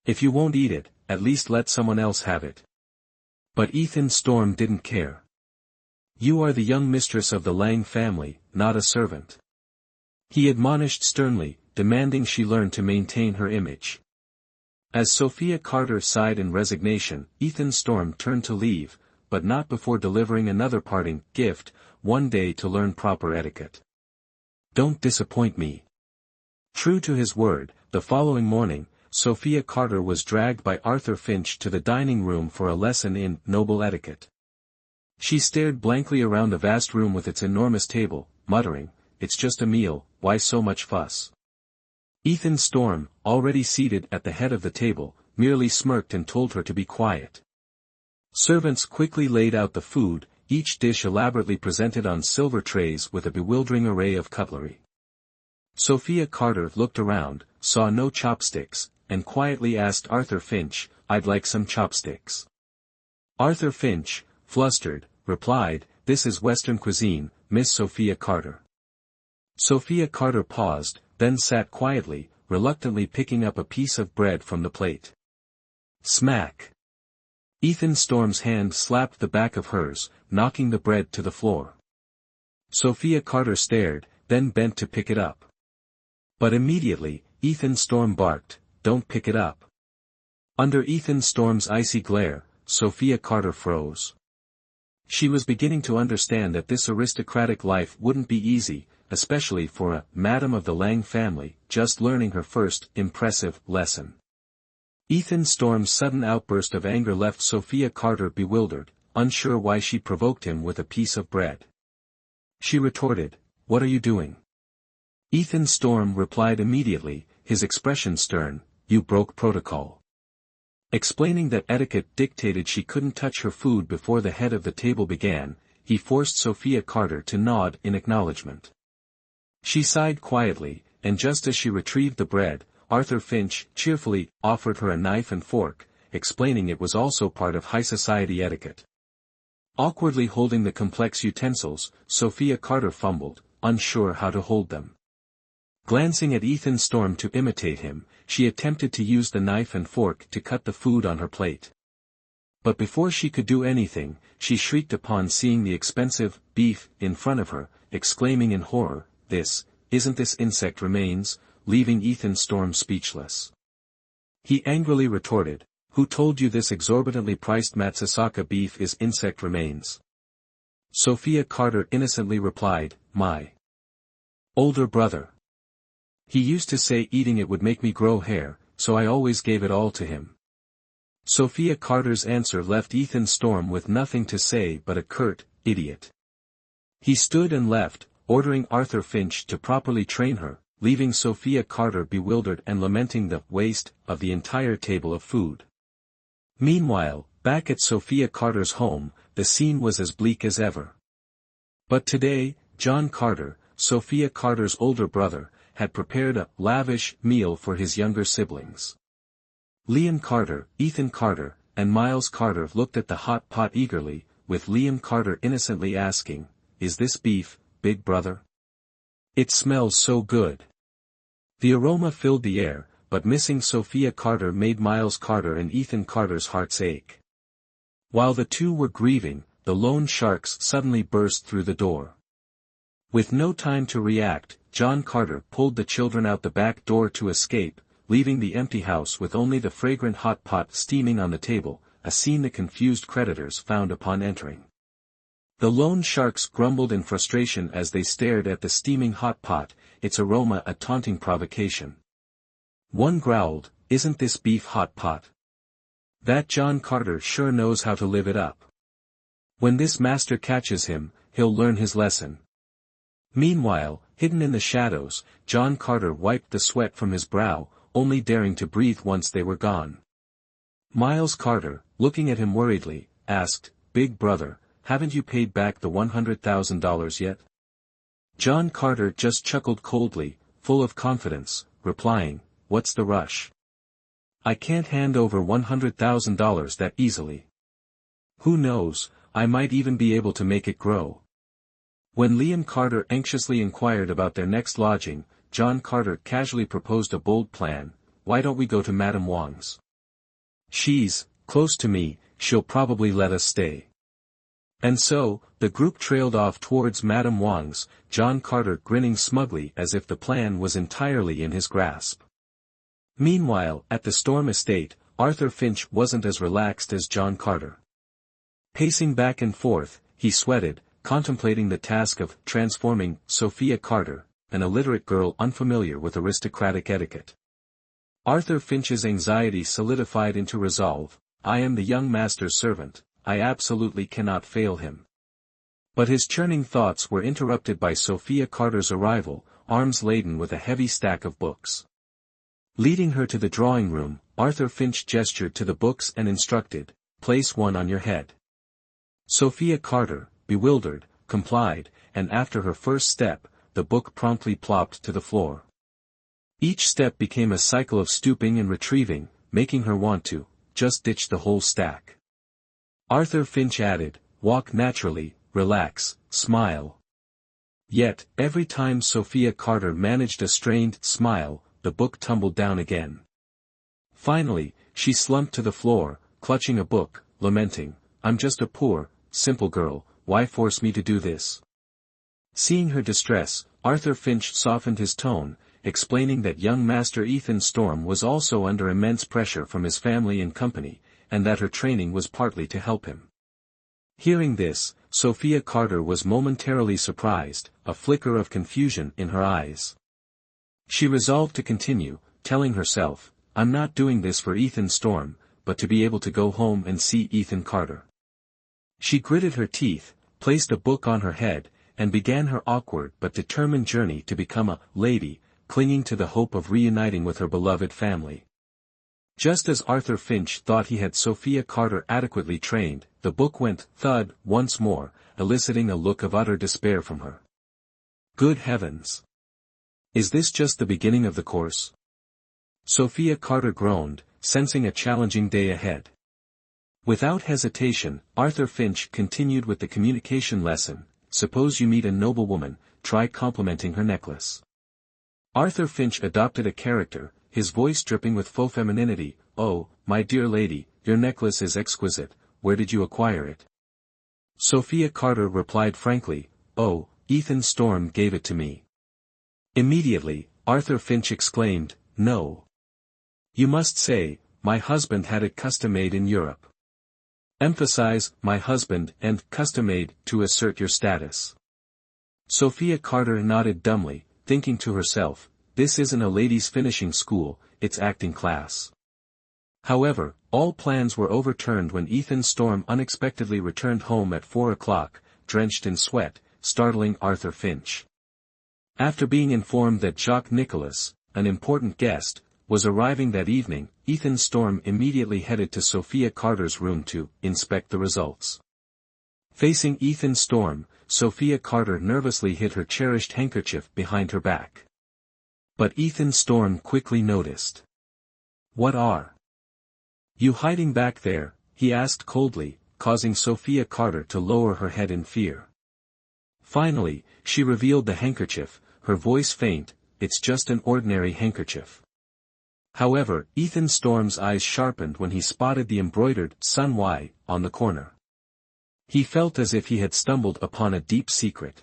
Speaker 1: If you won't eat it, at least let someone else have it." But Ethan Storm didn't care. "You are the young mistress of the Lang family, not a servant," he admonished sternly, demanding she learn to maintain her image. As Sophia Carter sighed in resignation, Ethan Storm turned to leave, but not before delivering another parting gift, one day to learn proper etiquette. "Don't disappoint me." True to his word, the following morning, Sophia Carter was dragged by Arthur Finch to the dining room for a lesson in noble etiquette. She stared blankly around the vast room with its enormous table, muttering, "It's just a meal, why so much fuss?" Ethan Storm, already seated at the head of the table, merely smirked and told her to be quiet. Servants quickly laid out the food, each dish elaborately presented on silver trays with a bewildering array of cutlery. Sophia Carter looked around, saw no chopsticks, and quietly asked Arthur Finch, "I'd like some chopsticks." Arthur Finch, flustered, replied, "This is Western cuisine, Miss Sophia Carter." Sophia Carter paused, then sat quietly, reluctantly picking up a piece of bread from the plate. Smack! Ethan Storm's hand slapped the back of hers, knocking the bread to the floor. Sophia Carter stared, then bent to pick it up. But immediately, Ethan Storm barked, "Don't pick it up." Under Ethan Storm's icy glare, Sophia Carter froze. She was beginning to understand that this aristocratic life wouldn't be easy, especially for a madam of the Lang family, just learning her first, impressive, lesson. Ethan Storm's sudden outburst of anger left Sophia Carter bewildered, unsure why she provoked him with a piece of bread. She retorted, "What are you doing?" Ethan Storm replied immediately, his expression stern, "You broke protocol." Explaining that etiquette dictated she couldn't touch her food before the head of the table began, he forced Sophia Carter to nod in acknowledgement. She sighed quietly, and just as she retrieved the bread, Arthur Finch cheerfully offered her a knife and fork, explaining it was also part of high society etiquette. Awkwardly holding the complex utensils, Sophia Carter fumbled, unsure how to hold them. Glancing at Ethan Storm to imitate him, she attempted to use the knife and fork to cut the food on her plate. But before she could do anything, she shrieked upon seeing the expensive beef in front of her, exclaiming in horror, Isn't this insect remains?" leaving Ethan Storm speechless. He angrily retorted, "Who told you this exorbitantly priced Matsusaka beef is insect remains?" Sophia Carter innocently replied, "My older brother. He used to say eating it would make me grow hair, so I always gave it all to him." Sophia Carter's answer left Ethan Storm with nothing to say but a curt, "Idiot." He stood and left, ordering Arthur Finch to properly train her, leaving Sophia Carter bewildered and lamenting the waste of the entire table of food. Meanwhile, back at Sophia Carter's home, the scene was as bleak as ever. But today, John Carter, Sophia Carter's older brother, had prepared a lavish meal for his younger siblings. Liam Carter, Ethan Carter, and Miles Carter looked at the hot pot eagerly, with Liam Carter innocently asking, "Is this beef, big brother? It smells so good." The aroma filled the air, but missing Sophia Carter made Miles Carter and Ethan Carter's hearts ache. While the two were grieving, the loan sharks suddenly burst through the door. With no time to react, John Carter pulled the children out the back door to escape, leaving the empty house with only the fragrant hot pot steaming on the table, a scene the confused creditors found upon entering. The loan sharks grumbled in frustration as they stared at the steaming hot pot, its aroma a taunting provocation. One growled, "Isn't this beef hot pot? That John Carter sure knows how to live it up. When this master catches him, he'll learn his lesson." Meanwhile, hidden in the shadows, John Carter wiped the sweat from his brow, only daring to breathe once they were gone. Miles Carter, looking at him worriedly, asked, "Big brother, haven't you paid back the $100,000 yet?" John Carter just chuckled coldly, full of confidence, replying, "What's the rush? I can't hand over $100,000 that easily. Who knows, I might even be able to make it grow." When Liam Carter anxiously inquired about their next lodging, John Carter casually proposed a bold plan: "Why don't we go to Madame Wang's? She's close to me, she'll probably let us stay." And so, the group trailed off towards Madame Wang's, John Carter grinning smugly as if the plan was entirely in his grasp. Meanwhile, at the Storm estate, Arthur Finch wasn't as relaxed as John Carter. Pacing back and forth, he sweated, contemplating the task of transforming Sophia Carter, an illiterate girl unfamiliar with aristocratic etiquette. Arthur Finch's anxiety solidified into resolve: "I am the young master's servant, I absolutely cannot fail him." But his churning thoughts were interrupted by Sophia Carter's arrival, arms laden with a heavy stack of books. Leading her to the drawing room, Arthur Finch gestured to the books and instructed, "Place one on your head." Sophia Carter, bewildered, complied, and after her first step, the book promptly plopped to the floor. Each step became a cycle of stooping and retrieving, making her want to just ditch the whole stack. Arthur Finch added, "Walk naturally, relax, smile." Yet, every time Sophia Carter managed a strained smile, the book tumbled down again. Finally, she slumped to the floor, clutching a book, lamenting, "I'm just a poor, simple girl, why force me to do this?" Seeing her distress, Arthur Finch softened his tone, explaining that young Master Ethan Storm was also under immense pressure from his family and company, and that her training was partly to help him. Hearing this, Sophia Carter was momentarily surprised, a flicker of confusion in her eyes. She resolved to continue, telling herself, "I'm not doing this for Ethan Storm, but to be able to go home and see Ethan Carter." She gritted her teeth, placed a book on her head, and began her awkward but determined journey to become a lady, clinging to the hope of reuniting with her beloved family. Just as Arthur Finch thought he had Sophia Carter adequately trained, the book went thud once more, eliciting a look of utter despair from her. Good heavens! Is this just the beginning of the course? Sophia Carter groaned, sensing a challenging day ahead. Without hesitation, Arthur Finch continued with the communication lesson: "Suppose you meet a noble woman, try complimenting her necklace." Arthur Finch adopted a character, his voice dripping with faux femininity: "Oh, my dear lady, your necklace is exquisite, where did you acquire it?" Sophia Carter replied frankly, "Oh, Ethan Storm gave it to me." Immediately, Arthur Finch exclaimed, "No. You must say, my husband had it custom-made in Europe. Emphasize, my husband, and custom-made, to assert your status." Sophia Carter nodded dumbly, thinking to herself, "This isn't a ladies' finishing school, it's acting class." However, all plans were overturned when Ethan Storm unexpectedly returned home at 4 o'clock, drenched in sweat, startling Arthur Finch. After being informed that Jacques Nicolas, an important guest, was arriving that evening, Ethan Storm immediately headed to Sophia Carter's room to inspect the results. Facing Ethan Storm, Sophia Carter nervously hid her cherished handkerchief behind her back. But Ethan Storm quickly noticed. "What are you hiding back there?" he asked coldly, causing Sophia Carter to lower her head in fear. Finally, she revealed the handkerchief, her voice faint, "It's just an ordinary handkerchief." However, Ethan Storm's eyes sharpened when he spotted the embroidered Sun Y on the corner. He felt as if he had stumbled upon a deep secret.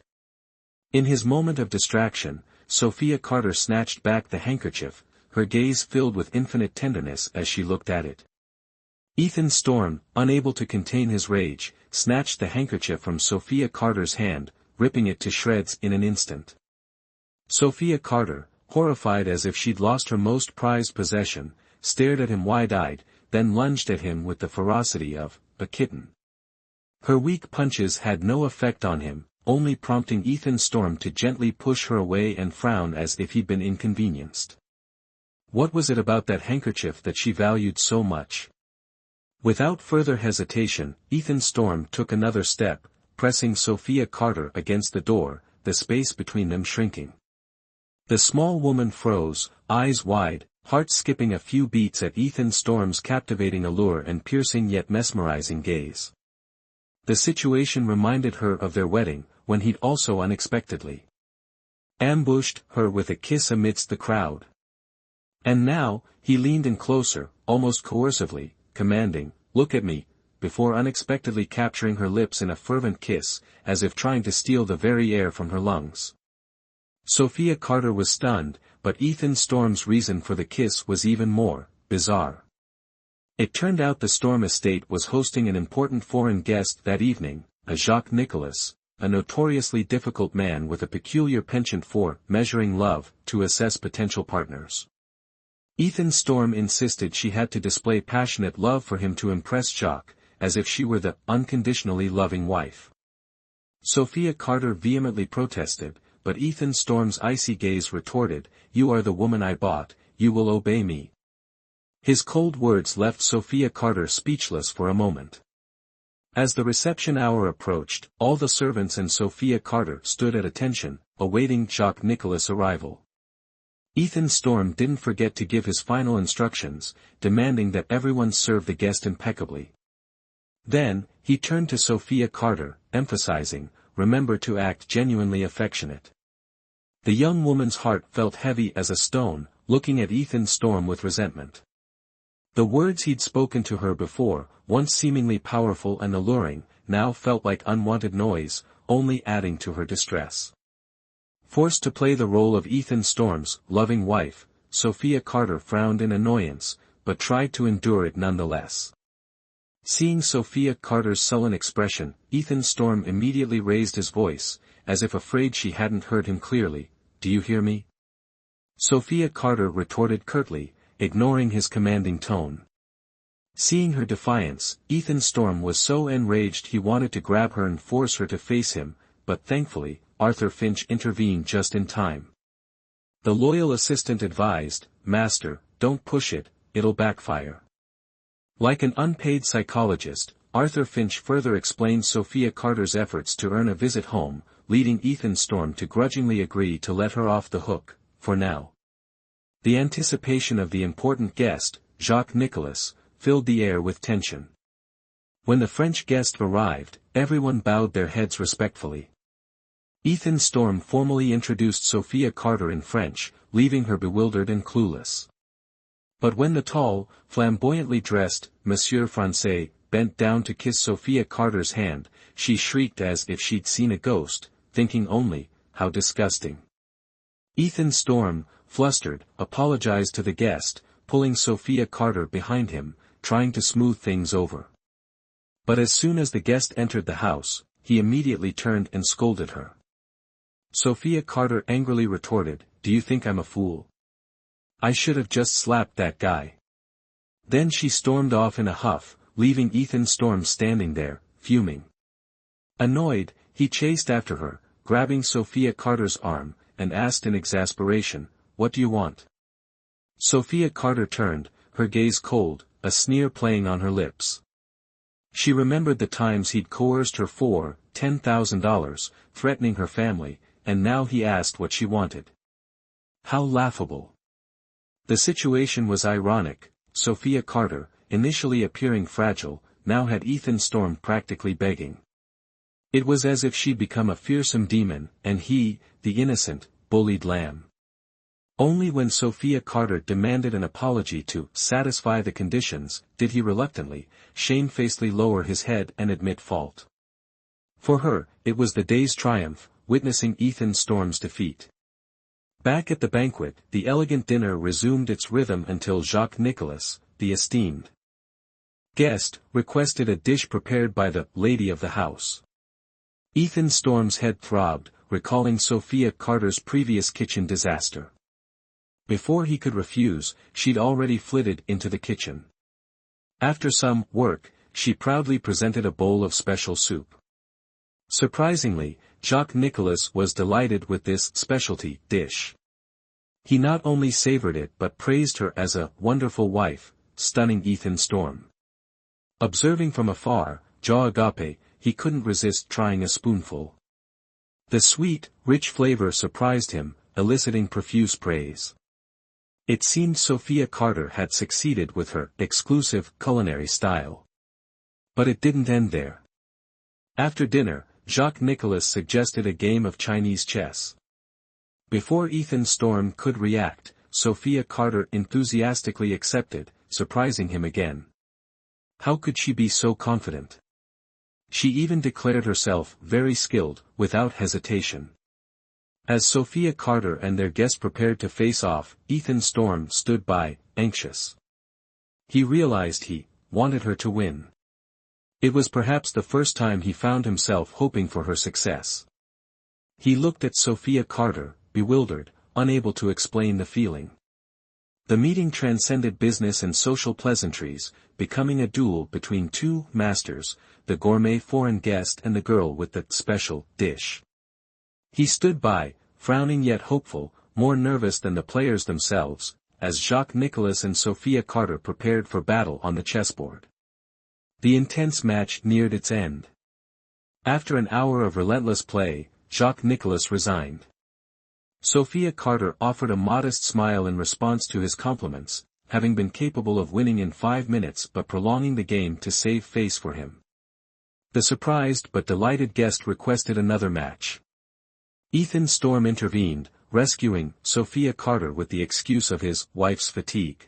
Speaker 1: In his moment of distraction, Sophia Carter snatched back the handkerchief, her gaze filled with infinite tenderness as she looked at it. Ethan Storm, unable to contain his rage, snatched the handkerchief from Sophia Carter's hand, ripping it to shreds in an instant. Sophia Carter, horrified as if she'd lost her most prized possession, stared at him wide-eyed, then lunged at him with the ferocity of a kitten. Her weak punches had no effect on him, only prompting Ethan Storm to gently push her away and frown as if he'd been inconvenienced. What was it about that handkerchief that she valued so much? Without further hesitation, Ethan Storm took another step, pressing Sophia Carter against the door, the space between them shrinking. The small woman froze, eyes wide, heart skipping a few beats at Ethan Storm's captivating allure and piercing yet mesmerizing gaze. The situation reminded her of their wedding, when he'd also unexpectedly ambushed her with a kiss amidst the crowd. And now, he leaned in closer, almost coercively, commanding, "Look at me," before unexpectedly capturing her lips in a fervent kiss, as if trying to steal the very air from her lungs. Sophia Carter was stunned, but Ethan Storm's reason for the kiss was even more bizarre. It turned out the Storm estate was hosting an important foreign guest that evening, a Jacques Nicolas, a notoriously difficult man with a peculiar penchant for measuring love to assess potential partners. Ethan Storm insisted she had to display passionate love for him to impress Jacques, as if she were the unconditionally loving wife. Sophia Carter vehemently protested, but Ethan Storm's icy gaze retorted, "You are the woman I bought, you will obey me." His cold words left Sophia Carter speechless for a moment. As the reception hour approached, all the servants and Sophia Carter stood at attention, awaiting Jacques Nicolas' arrival. Ethan Storm didn't forget to give his final instructions, demanding that everyone serve the guest impeccably. Then, he turned to Sophia Carter, emphasizing, "Remember to act genuinely affectionate." The young woman's heart felt heavy as a stone, looking at Ethan Storm with resentment. The words he'd spoken to her before, once seemingly powerful and alluring, now felt like unwanted noise, only adding to her distress. Forced to play the role of Ethan Storm's loving wife, Sophia Carter frowned in annoyance, but tried to endure it nonetheless. Seeing Sophia Carter's sullen expression, Ethan Storm immediately raised his voice, as if afraid she hadn't heard him clearly. "Do you hear me?" Sophia Carter retorted curtly, ignoring his commanding tone. Seeing her defiance, Ethan Storm was so enraged he wanted to grab her and force her to face him, but thankfully, Arthur Finch intervened just in time. The loyal assistant advised, "Master, don't push it, it'll backfire." Like an unpaid psychologist, Arthur Finch further explained Sophia Carter's efforts to earn a visit home, leading Ethan Storm to grudgingly agree to let her off the hook, for now. The anticipation of the important guest, Jacques Nicolas, filled the air with tension. When the French guest arrived, everyone bowed their heads respectfully. Ethan Storm formally introduced Sophia Carter in French, leaving her bewildered and clueless. But when the tall, flamboyantly dressed, Monsieur Français, bent down to kiss Sophia Carter's hand, she shrieked as if she'd seen a ghost, thinking only, "How disgusting." Ethan Storm, flustered, apologized to the guest, pulling Sophia Carter behind him, trying to smooth things over. But as soon as the guest entered the house, he immediately turned and scolded her. Sophia Carter angrily retorted, "Do you think I'm a fool? I should have just slapped that guy." Then she stormed off in a huff, leaving Ethan Storm standing there, fuming. Annoyed, he chased after her, grabbing Sophia Carter's arm, and asked in exasperation, "What do you want?" Sophia Carter turned, her gaze cold, a sneer playing on her lips. She remembered the times he'd coerced her for $10,000, threatening her family, and now he asked what she wanted. How laughable. The situation was ironic. Sophia Carter, initially appearing fragile, now had Ethan Storm practically begging. It was as if she'd become a fearsome demon, and he, the innocent, bullied lamb. Only when Sophia Carter demanded an apology to satisfy the conditions, did he reluctantly, shamefacedly lower his head and admit fault. For her, it was the day's triumph, witnessing Ethan Storm's defeat. Back at the banquet, the elegant dinner resumed its rhythm until Jacques Nicolas, the esteemed guest, requested a dish prepared by the lady of the house. Ethan Storm's head throbbed, recalling Sophia Carter's previous kitchen disaster. Before he could refuse, she'd already flitted into the kitchen. After some work, she proudly presented a bowl of special soup. Surprisingly, Jacques Nicolas was delighted with this specialty dish. He not only savored it but praised her as a wonderful wife, stunning Ethan Storm. Observing from afar, jaw agape, he couldn't resist trying a spoonful. The sweet, rich flavor surprised him, eliciting profuse praise. It seemed Sophia Carter had succeeded with her exclusive culinary style. But it didn't end there. After dinner, Jacques Nicolas suggested a game of Chinese chess. Before Ethan Storm could react, Sophia Carter enthusiastically accepted, surprising him again. How could she be so confident? She even declared herself very skilled, without hesitation. As Sophia Carter and their guest prepared to face off, Ethan Storm stood by, anxious. He realized he wanted her to win. It was perhaps the first time he found himself hoping for her success. He looked at Sophia Carter, bewildered, unable to explain the feeling. The meeting transcended business and social pleasantries, becoming a duel between two masters, the gourmet foreign guest and the girl with the special dish. He stood by, frowning yet hopeful, more nervous than the players themselves, as Jacques Nicolas and Sophia Carter prepared for battle on the chessboard. The intense match neared its end. After an hour of relentless play, Jacques Nicolas resigned. Sophia Carter offered a modest smile in response to his compliments, having been capable of winning in 5 minutes but prolonging the game to save face for him. The surprised but delighted guest requested another match. Ethan Storm intervened, rescuing Sophia Carter with the excuse of his wife's fatigue.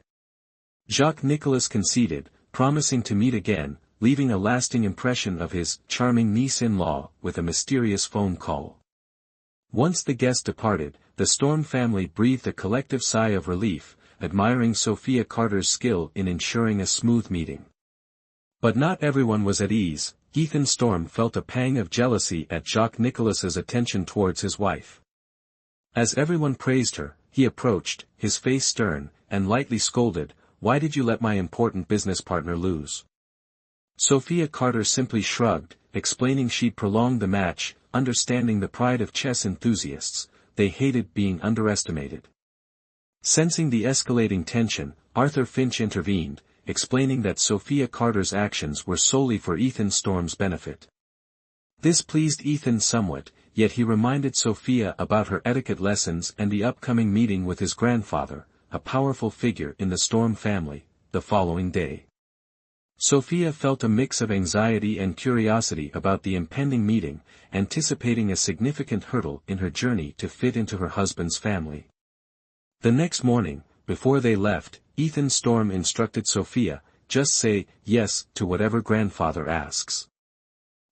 Speaker 1: Jacques Nicolas conceded, promising to meet again, leaving a lasting impression of his charming niece-in-law with a mysterious phone call. Once the guest departed, the Storm family breathed a collective sigh of relief, admiring Sophia Carter's skill in ensuring a smooth meeting. But not everyone was at ease. Ethan Storm felt a pang of jealousy at Jacques Nicolas's attention towards his wife. As everyone praised her, he approached, his face stern, and lightly scolded, "Why did you let my important business partner lose?" Sophia Carter simply shrugged, explaining she'd prolonged the match, understanding the pride of chess enthusiasts, they hated being underestimated. Sensing the escalating tension, Arthur Finch intervened, explaining that Sophia Carter's actions were solely for Ethan Storm's benefit. This pleased Ethan somewhat, yet he reminded Sophia about her etiquette lessons and the upcoming meeting with his grandfather, a powerful figure in the Storm family, the following day. Sophia felt a mix of anxiety and curiosity about the impending meeting, anticipating a significant hurdle in her journey to fit into her husband's family. The next morning, before they left, Ethan Storm instructed Sophia, "Just say yes to whatever grandfather asks."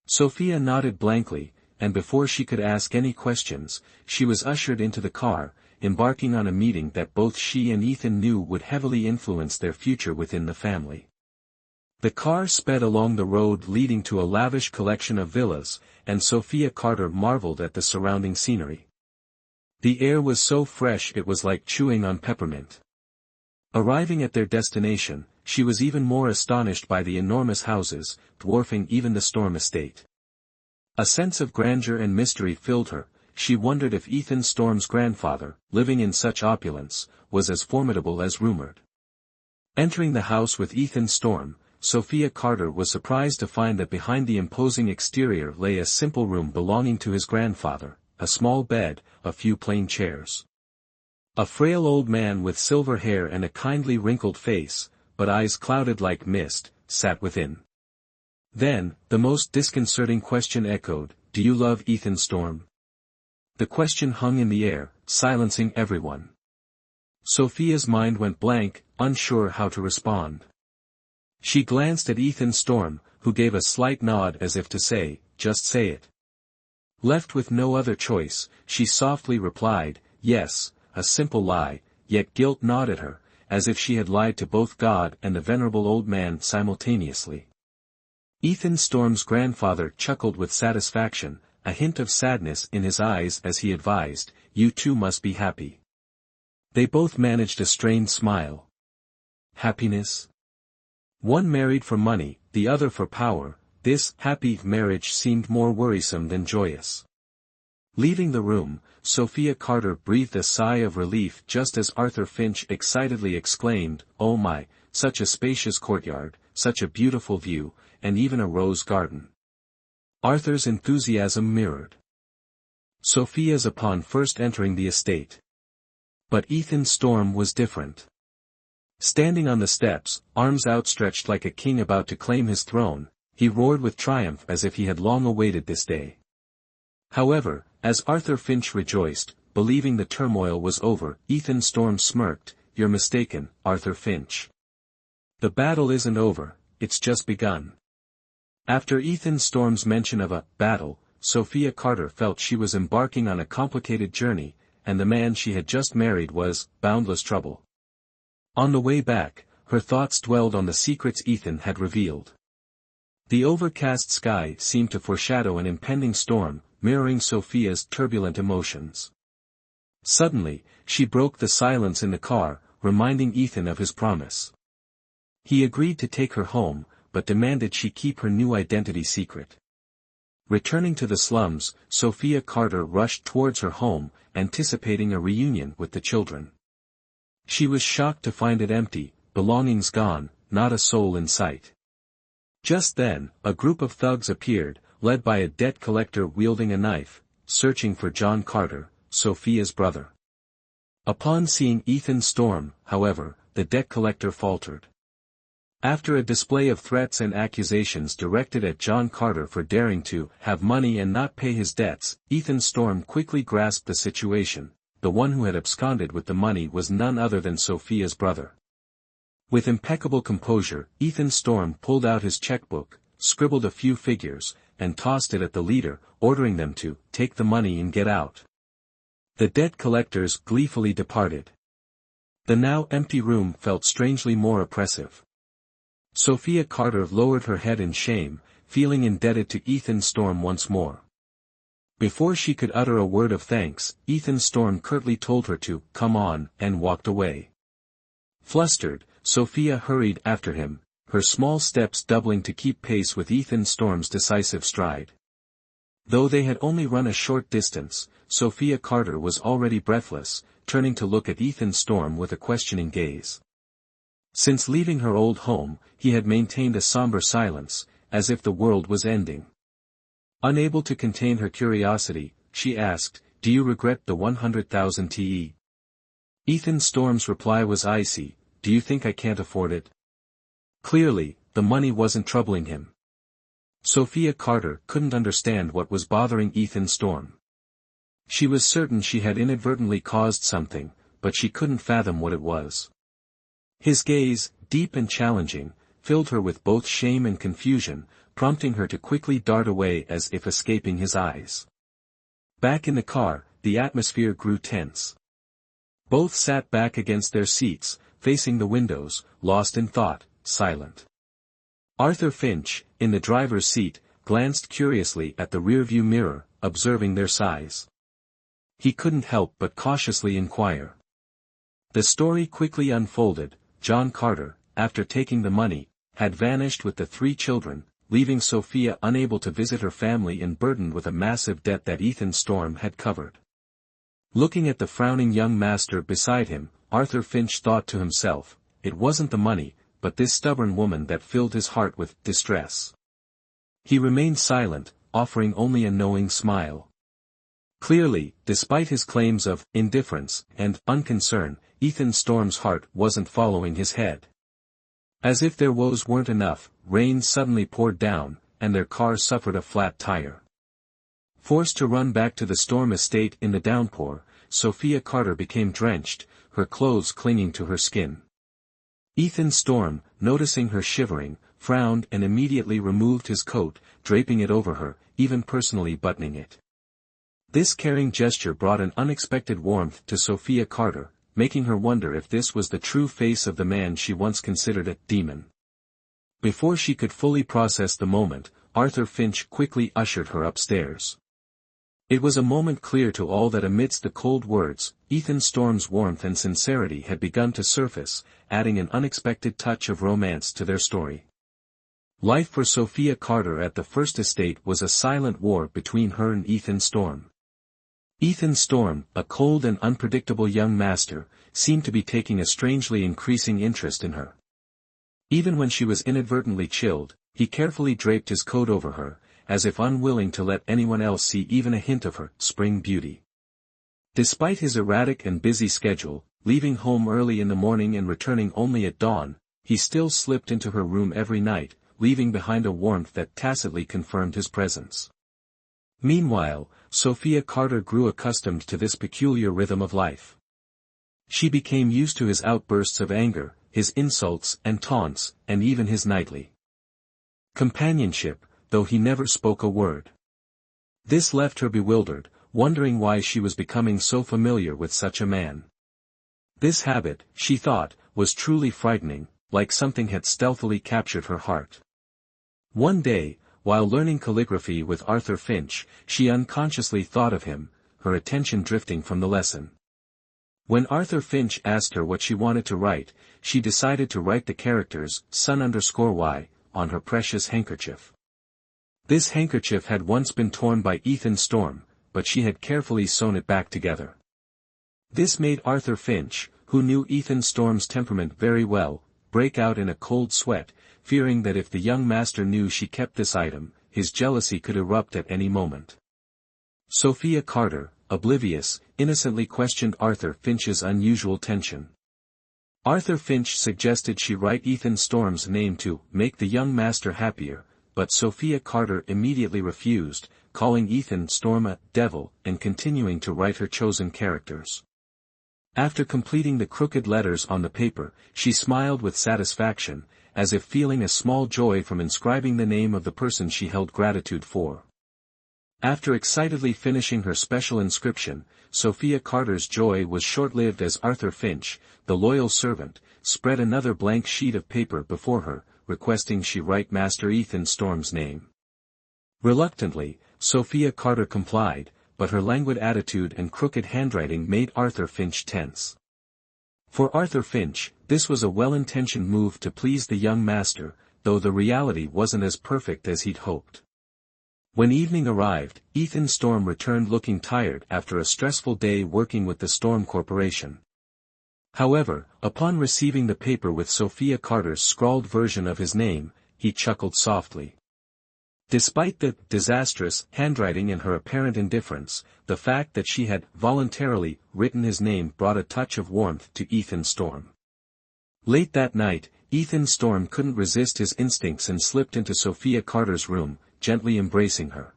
Speaker 1: Sophia nodded blankly, and before she could ask any questions, she was ushered into the car, embarking on a meeting that both she and Ethan knew would heavily influence their future within the family. The car sped along the road leading to a lavish collection of villas, and Sophia Carter marveled at the surrounding scenery. The air was so fresh it was like chewing on peppermint. Arriving at their destination, she was even more astonished by the enormous houses, dwarfing even the Storm estate. A sense of grandeur and mystery filled her. She wondered if Ethan Storm's grandfather, living in such opulence, was as formidable as rumored. Entering the house with Ethan Storm, Sophia Carter was surprised to find that behind the imposing exterior lay a simple room belonging to his grandfather, a small bed, a few plain chairs. A frail old man with silver hair and a kindly wrinkled face, but eyes clouded like mist, sat within. Then, the most disconcerting question echoed, "Do you love Ethan Storm?" The question hung in the air, silencing everyone. Sophia's mind went blank, unsure how to respond. She glanced at Ethan Storm, who gave a slight nod as if to say, "Just say it." Left with no other choice, she softly replied, "Yes," a simple lie, yet guilt gnawed at her, as if she had lied to both God and the venerable old man simultaneously. Ethan Storm's grandfather chuckled with satisfaction, a hint of sadness in his eyes as he advised, "You two must be happy." They both managed a strained smile. Happiness? One married for money, the other for power. This happy marriage seemed more worrisome than joyous. Leaving the room, Sophia Carter breathed a sigh of relief just as Arthur Finch excitedly exclaimed, "Oh my, such a spacious courtyard, such a beautiful view, and even a rose garden. Arthur's enthusiasm mirrored Sophia's upon first entering the estate. But Ethan Storm was different. Standing on the steps, arms outstretched like a king about to claim his throne, he roared with triumph as if he had long awaited this day. However, as Arthur Finch rejoiced, believing the turmoil was over, Ethan Storm smirked, "You're mistaken, Arthur Finch. The battle isn't over, it's just begun." After Ethan Storm's mention of a battle, Sophia Carter felt she was embarking on a complicated journey, and the man she had just married was boundless trouble. On the way back, her thoughts dwelled on the secrets Ethan had revealed. The overcast sky seemed to foreshadow an impending storm, mirroring Sophia's turbulent emotions. Suddenly, she broke the silence in the car, reminding Ethan of his promise. He agreed to take her home, but demanded she keep her new identity secret. Returning to the slums, Sophia Carter rushed towards her home, anticipating a reunion with the children. She was shocked to find it empty, belongings gone, not a soul in sight. Just then, a group of thugs appeared, led by a debt collector wielding a knife, searching for John Carter, Sophia's brother. Upon seeing Ethan Storm, however, the debt collector faltered. After a display of threats and accusations directed at John Carter for daring to have money and not pay his debts, Ethan Storm quickly grasped the situation. The one who had absconded with the money was none other than Sophia's brother. With impeccable composure, Ethan Storm pulled out his checkbook, scribbled a few figures, and tossed it at the leader, ordering them to take the money and get out. The debt collectors gleefully departed. The now empty room felt strangely more oppressive. Sophia Carter lowered her head in shame, feeling indebted to Ethan Storm once more. Before she could utter a word of thanks, Ethan Storm curtly told her to come on, and walked away. Flustered, Sophia hurried after him, her small steps doubling to keep pace with Ethan Storm's decisive stride. Though they had only run a short distance, Sophia Carter was already breathless, turning to look at Ethan Storm with a questioning gaze. Since leaving her old home, he had maintained a somber silence, as if the world was ending. Unable to contain her curiosity, she asked, "Do you regret the 100,000 TE?" Ethan Storm's reply was icy, "Do you think I can't afford it?" Clearly, the money wasn't troubling him. Sophia Carter couldn't understand what was bothering Ethan Storm. She was certain she had inadvertently caused something, but she couldn't fathom what it was. His gaze, deep and challenging, filled her with both shame and confusion, prompting her to quickly dart away as if escaping his eyes. Back in the car, the atmosphere grew tense. Both sat back against their seats, facing the windows, lost in thought, silent. Arthur Finch, in the driver's seat, glanced curiously at the rearview mirror, observing their size. He couldn't help but cautiously inquire. The story quickly unfolded. John Carter, after taking the money, had vanished with the 3 children, leaving Sophia unable to visit her family and burdened with a massive debt that Ethan Storm had covered. Looking at the frowning young master beside him, Arthur Finch thought to himself, it wasn't the money, but this stubborn woman that filled his heart with distress. He remained silent, offering only a knowing smile. Clearly, despite his claims of indifference and unconcern, Ethan Storm's heart wasn't following his head. As if their woes weren't enough, rain suddenly poured down, and their car suffered a flat tire. Forced to run back to the Storm estate in the downpour, Sophia Carter became drenched, her clothes clinging to her skin. Ethan Storm, noticing her shivering, frowned and immediately removed his coat, draping it over her, even personally buttoning it. This caring gesture brought an unexpected warmth to Sophia Carter, making her wonder if this was the true face of the man she once considered a demon. Before she could fully process the moment, Arthur Finch quickly ushered her upstairs. It was a moment clear to all that amidst the cold words, Ethan Storm's warmth and sincerity had begun to surface, adding an unexpected touch of romance to their story. Life for Sophia Carter at the First Estate was a silent war between her and Ethan Storm. Ethan Storm, a cold and unpredictable young master, seemed to be taking a strangely increasing interest in her. Even when she was inadvertently chilled, he carefully draped his coat over her, as if unwilling to let anyone else see even a hint of her spring beauty. Despite his erratic and busy schedule, leaving home early in the morning and returning only at dawn, he still slipped into her room every night, leaving behind a warmth that tacitly confirmed his presence. Meanwhile, Sophia Carter grew accustomed to this peculiar rhythm of life. She became used to his outbursts of anger, his insults and taunts, and even his nightly companionship, though he never spoke a word. This left her bewildered, wondering why she was becoming so familiar with such a man. This habit, she thought, was truly frightening, like something had stealthily captured her heart. One day, while learning calligraphy with Arthur Finch, she unconsciously thought of him, her attention drifting from the lesson. When Arthur Finch asked her what she wanted to write, she decided to write the characters son_y on her precious handkerchief. This handkerchief had once been torn by Ethan Storm, but she had carefully sewn it back together. This made Arthur Finch, who knew Ethan Storm's temperament very well, break out in a cold sweat, fearing that if the young master knew she kept this item, his jealousy could erupt at any moment. Sophia Carter, oblivious, innocently questioned Arthur Finch's unusual tension. Arthur Finch suggested she write Ethan Storm's name to make the young master happier, but Sophia Carter immediately refused, calling Ethan Storm a devil and continuing to write her chosen characters. After completing the crooked letters on the paper, she smiled with satisfaction, as if feeling a small joy from inscribing the name of the person she held gratitude for. After excitedly finishing her special inscription, Sophia Carter's joy was short-lived as Arthur Finch, the loyal servant, spread another blank sheet of paper before her, requesting she write Master Ethan Storm's name. Reluctantly, Sophia Carter complied, but her languid attitude and crooked handwriting made Arthur Finch tense. For Arthur Finch, this was a well-intentioned move to please the young master, though the reality wasn't as perfect as he'd hoped. When evening arrived, Ethan Storm returned looking tired after a stressful day working with the Storm Corporation. However, upon receiving the paper with Sophia Carter's scrawled version of his name, he chuckled softly. Despite the disastrous handwriting and her apparent indifference, the fact that she had voluntarily written his name brought a touch of warmth to Ethan Storm. Late that night, Ethan Storm couldn't resist his instincts and slipped into Sophia Carter's room, gently embracing her.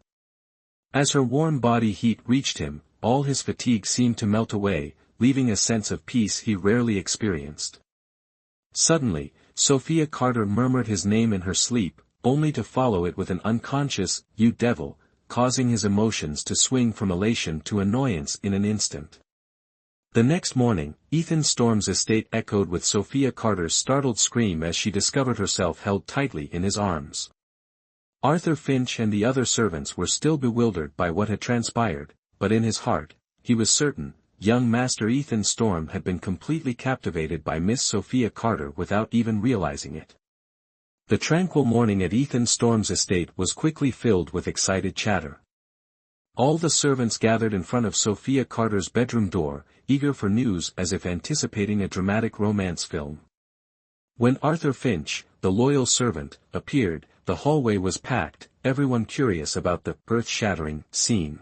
Speaker 1: As her warm body heat reached him, all his fatigue seemed to melt away, leaving a sense of peace he rarely experienced. Suddenly, Sophia Carter murmured his name in her sleep, only to follow it with an unconscious, "You devil," causing his emotions to swing from elation to annoyance in an instant. The next morning, Ethan Storm's estate echoed with Sophia Carter's startled scream as she discovered herself held tightly in his arms. Arthur Finch and the other servants were still bewildered by what had transpired, but in his heart, he was certain, young Master Ethan Storm had been completely captivated by Miss Sophia Carter without even realizing it. The tranquil morning at Ethan Storm's estate was quickly filled with excited chatter. All the servants gathered in front of Sophia Carter's bedroom door, eager for news as if anticipating a dramatic romance film. When Arthur Finch, the loyal servant, appeared, the hallway was packed, everyone curious about the earth-shattering scene.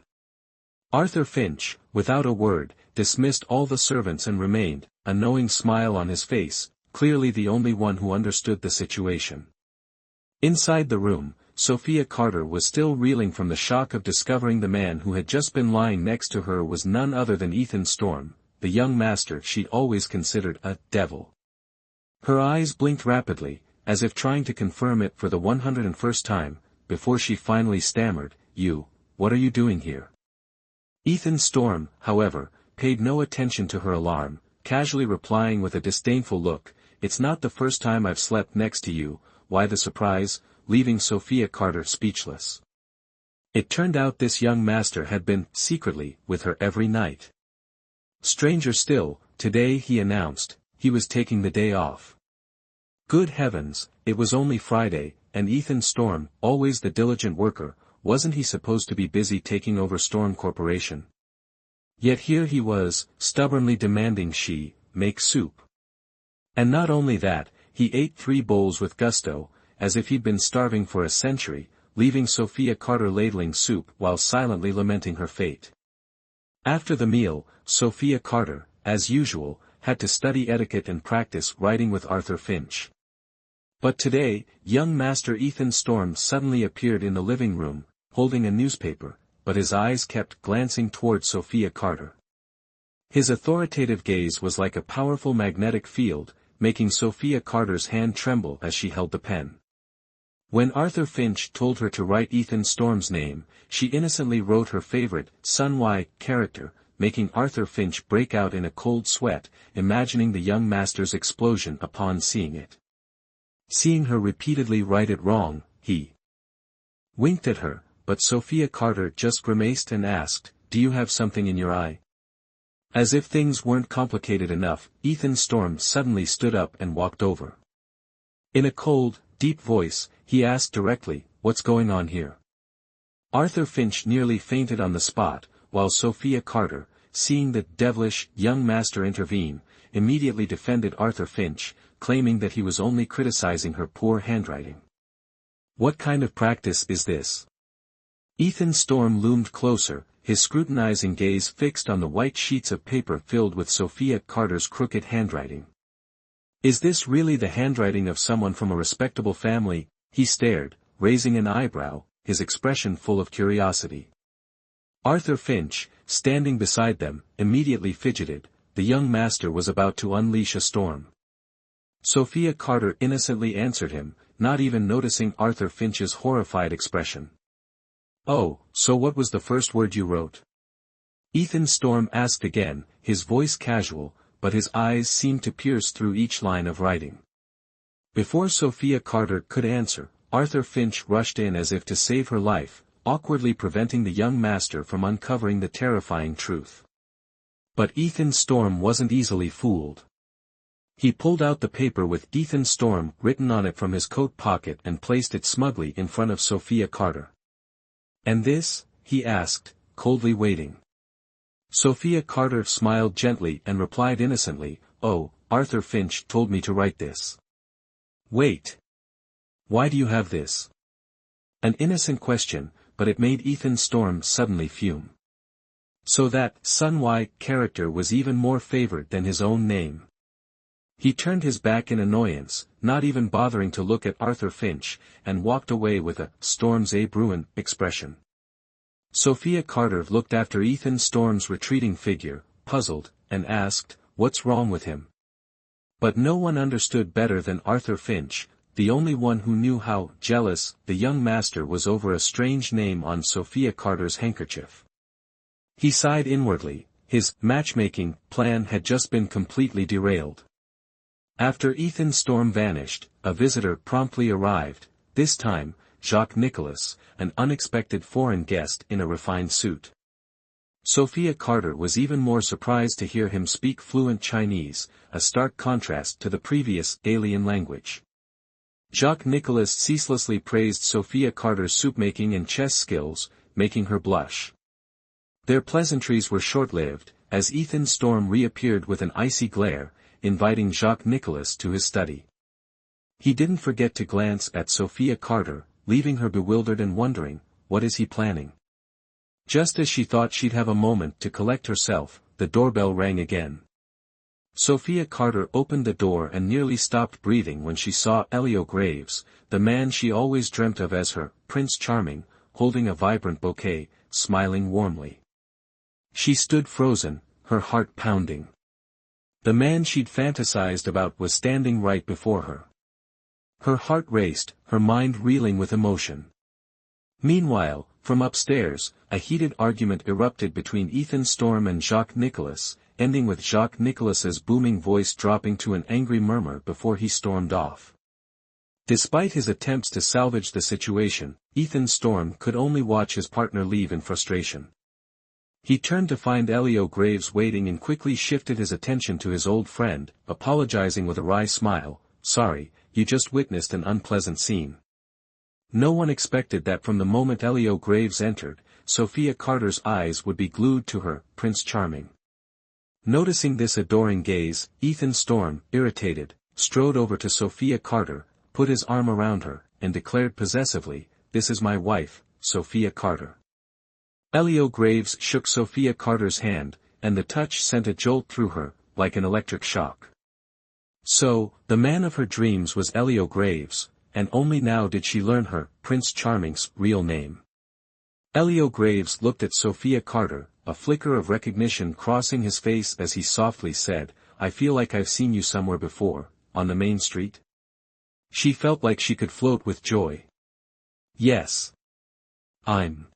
Speaker 1: Arthur Finch, without a word, dismissed all the servants and remained, a knowing smile on his face, clearly the only one who understood the situation. Inside the room, Sophia Carter was still reeling from the shock of discovering the man who had just been lying next to her was none other than Ethan Storm, the young master she'd always considered a devil. Her eyes blinked rapidly, as if trying to confirm it for the 101st time, before she finally stammered, "What are you doing here?" Ethan Storm, however, paid no attention to her alarm, casually replying with a disdainful look, "It's not the first time I've slept next to you, why the surprise?" leaving Sophia Carter speechless. It turned out this young master had been, secretly, with her every night. Stranger still, today he announced, he was taking the day off. Good heavens, it was only Friday, and Ethan Storm, always the diligent worker, wasn't he supposed to be busy taking over Storm Corporation? Yet here he was, stubbornly demanding she make soup. And not only that, he ate 3 bowls with gusto, as if he'd been starving for a century, leaving Sophia Carter ladling soup while silently lamenting her fate. After the meal, Sophia Carter, as usual, had to study etiquette and practice writing with Arthur Finch. But today, young Master Ethan Storm suddenly appeared in the living room, holding a newspaper, but his eyes kept glancing toward Sophia Carter. His authoritative gaze was like a powerful magnetic field, making Sophia Carter's hand tremble as she held the pen. When Arthur Finch told her to write Ethan Storm's name, she innocently wrote her favorite, Manhwa, character, making Arthur Finch break out in a cold sweat, imagining the young master's explosion upon seeing it. Seeing her repeatedly write it wrong, he winked at her, but Sophia Carter just grimaced and asked, "Do you have something in your eye?" As if things weren't complicated enough, Ethan Storm suddenly stood up and walked over. In a cold, deep voice, he asked directly, "What's going on here?" Arthur Finch nearly fainted on the spot, while Sophia Carter, seeing the devilish young master intervene, immediately defended Arthur Finch, claiming that he was only criticizing her poor handwriting. "What kind of practice is this?" Ethan Storm loomed closer, his scrutinizing gaze fixed on the white sheets of paper filled with Sophia Carter's crooked handwriting. "Is this really the handwriting of someone from a respectable family?" He stared, raising an eyebrow, his expression full of curiosity. Arthur Finch, standing beside them, immediately fidgeted. The young master was about to unleash a storm. Sophia Carter innocently answered him, not even noticing Arthur Finch's horrified expression. "Oh, so what was the first word you wrote?" Ethan Storm asked again, his voice casual, but his eyes seemed to pierce through each line of writing. Before Sophia Carter could answer, Arthur Finch rushed in as if to save her life, awkwardly preventing the young master from uncovering the terrifying truth. But Ethan Storm wasn't easily fooled. He pulled out the paper with Ethan Storm written on it from his coat pocket and placed it smugly in front of Sophia Carter. "And this?" he asked, coldly waiting. Sophia Carter smiled gently and replied innocently, "Oh, Arthur Finch told me to write this." "Wait. Why do you have this?" An innocent question, but it made Ethan Storm suddenly fume. So that Manhwa character was even more favored than his own name. He turned his back in annoyance, not even bothering to look at Arthur Finch, and walked away with a "Storm's a Bruin" expression. Sophia Carter looked after Ethan Storm's retreating figure, puzzled, and asked, "What's wrong with him?" But no one understood better than Arthur Finch, the only one who knew how jealous the young master was over a strange name on Sophia Carter's handkerchief. He sighed inwardly, his matchmaking plan had just been completely derailed. After Ethan Storm vanished, a visitor promptly arrived, this time, Jacques Nicolas, an unexpected foreign guest in a refined suit. Sophia Carter was even more surprised to hear him speak fluent Chinese, a stark contrast to the previous alien language. Jacques Nicolas ceaselessly praised Sophia Carter's soup-making and chess skills, making her blush. Their pleasantries were short-lived, as Ethan Storm reappeared with an icy glare, inviting Jacques Nicolas to his study. He didn't forget to glance at Sophia Carter, leaving her bewildered and wondering, what is he planning? Just as she thought she'd have a moment to collect herself, the doorbell rang again. Sophia Carter opened the door and nearly stopped breathing when she saw Elio Graves, the man she always dreamt of as her Prince Charming, holding a vibrant bouquet, smiling warmly. She stood frozen, her heart pounding. The man she'd fantasized about was standing right before her. Her heart raced, her mind reeling with emotion. Meanwhile, from upstairs, a heated argument erupted between Ethan Storm and Jacques Nicolas, ending with Jacques Nicolas's booming voice dropping to an angry murmur before he stormed off. Despite his attempts to salvage the situation, Ethan Storm could only watch his partner leave in frustration. He turned to find Elio Graves waiting and quickly shifted his attention to his old friend, apologizing with a wry smile, "Sorry, you just witnessed an unpleasant scene." No one expected that from the moment Elio Graves entered, Sophia Carter's eyes would be glued to her Prince Charming. Noticing this adoring gaze, Ethan Storm, irritated, strode over to Sophia Carter, put his arm around her, and declared possessively, "This is my wife, Sophia Carter." Elio Graves shook Sophia Carter's hand, and the touch sent a jolt through her, like an electric shock. So, the man of her dreams was Elio Graves, and only now did she learn her, Prince Charming's, real name. Elio Graves looked at Sophia Carter, a flicker of recognition crossing his face as he softly said, "I feel like I've seen you somewhere before, on the main street?" She felt like she could float with joy. "Yes. I'm."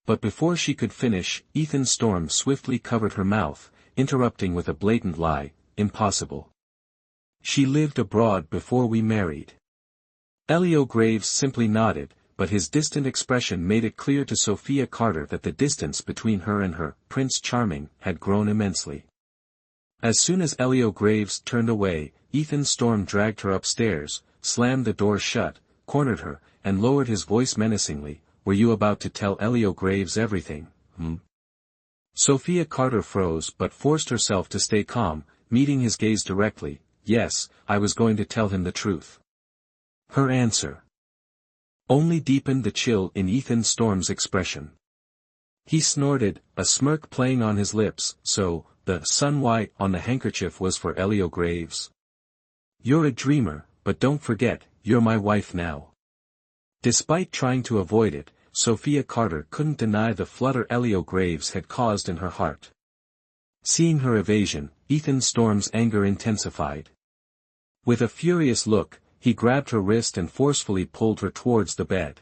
Speaker 1: But before she could finish, Ethan Storm swiftly covered her mouth, interrupting with a blatant lie, "Impossible. She lived abroad before we married." Elio Graves simply nodded, but his distant expression made it clear to Sophia Carter that the distance between her and her Prince Charming had grown immensely. As soon as Elio Graves turned away, Ethan Storm dragged her upstairs, slammed the door shut, cornered her, and lowered his voice menacingly, "Were you about to tell Elio Graves everything, hmm?" Sophia Carter froze but forced herself to stay calm, meeting his gaze directly. "Yes, I was going to tell him the truth." Her answer only deepened the chill in Ethan Storm's expression. He snorted, a smirk playing on his lips. "So, the sun white on the handkerchief was for Elio Graves. You're a dreamer, but don't forget, you're my wife now." Despite trying to avoid it, Sophia Carter couldn't deny the flutter Elio Graves had caused in her heart. Seeing her evasion, Ethan Storm's anger intensified. With a furious look, he grabbed her wrist and forcefully pulled her towards the bed.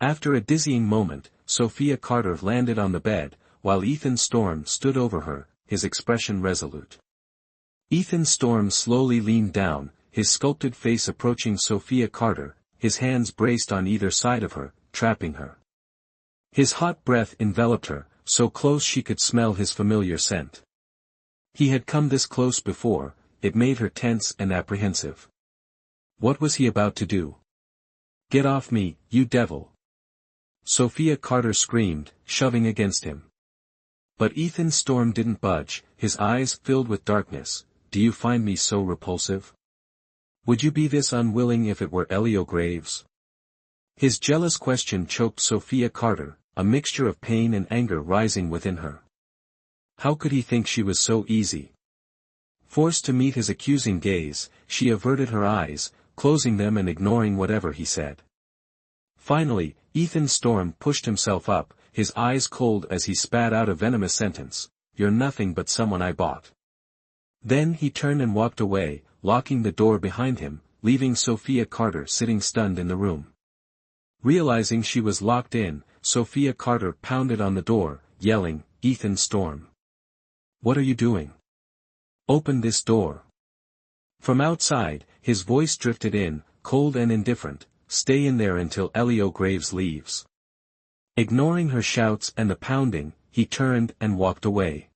Speaker 1: After a dizzying moment, Sophia Carter landed on the bed, while Ethan Storm stood over her, his expression resolute. Ethan Storm slowly leaned down, his sculpted face approaching Sophia Carter, his hands braced on either side of her, trapping her. His hot breath enveloped her, so close she could smell his familiar scent. He had come this close before, it made her tense and apprehensive. What was he about to do? "Get off me, you devil!" Sophia Carter screamed, shoving against him. But Ethan Storm didn't budge, his eyes filled with darkness. "Do you find me so repulsive? Would you be this unwilling if it were Elio Graves?" His jealous question choked Sophia Carter, a mixture of pain and anger rising within her. How could he think she was so easy? Forced to meet his accusing gaze, she averted her eyes, closing them and ignoring whatever he said. Finally, Ethan Storm pushed himself up, his eyes cold as he spat out a venomous sentence, "You're nothing but someone I bought." Then he turned and walked away, locking the door behind him, leaving Sophia Carter sitting stunned in the room. Realizing she was locked in, Sophia Carter pounded on the door, yelling, "Ethan Storm! What are you doing? Open this door!" From outside, his voice drifted in, cold and indifferent, "Stay in there until Elio Graves leaves." Ignoring her shouts and the pounding, he turned and walked away.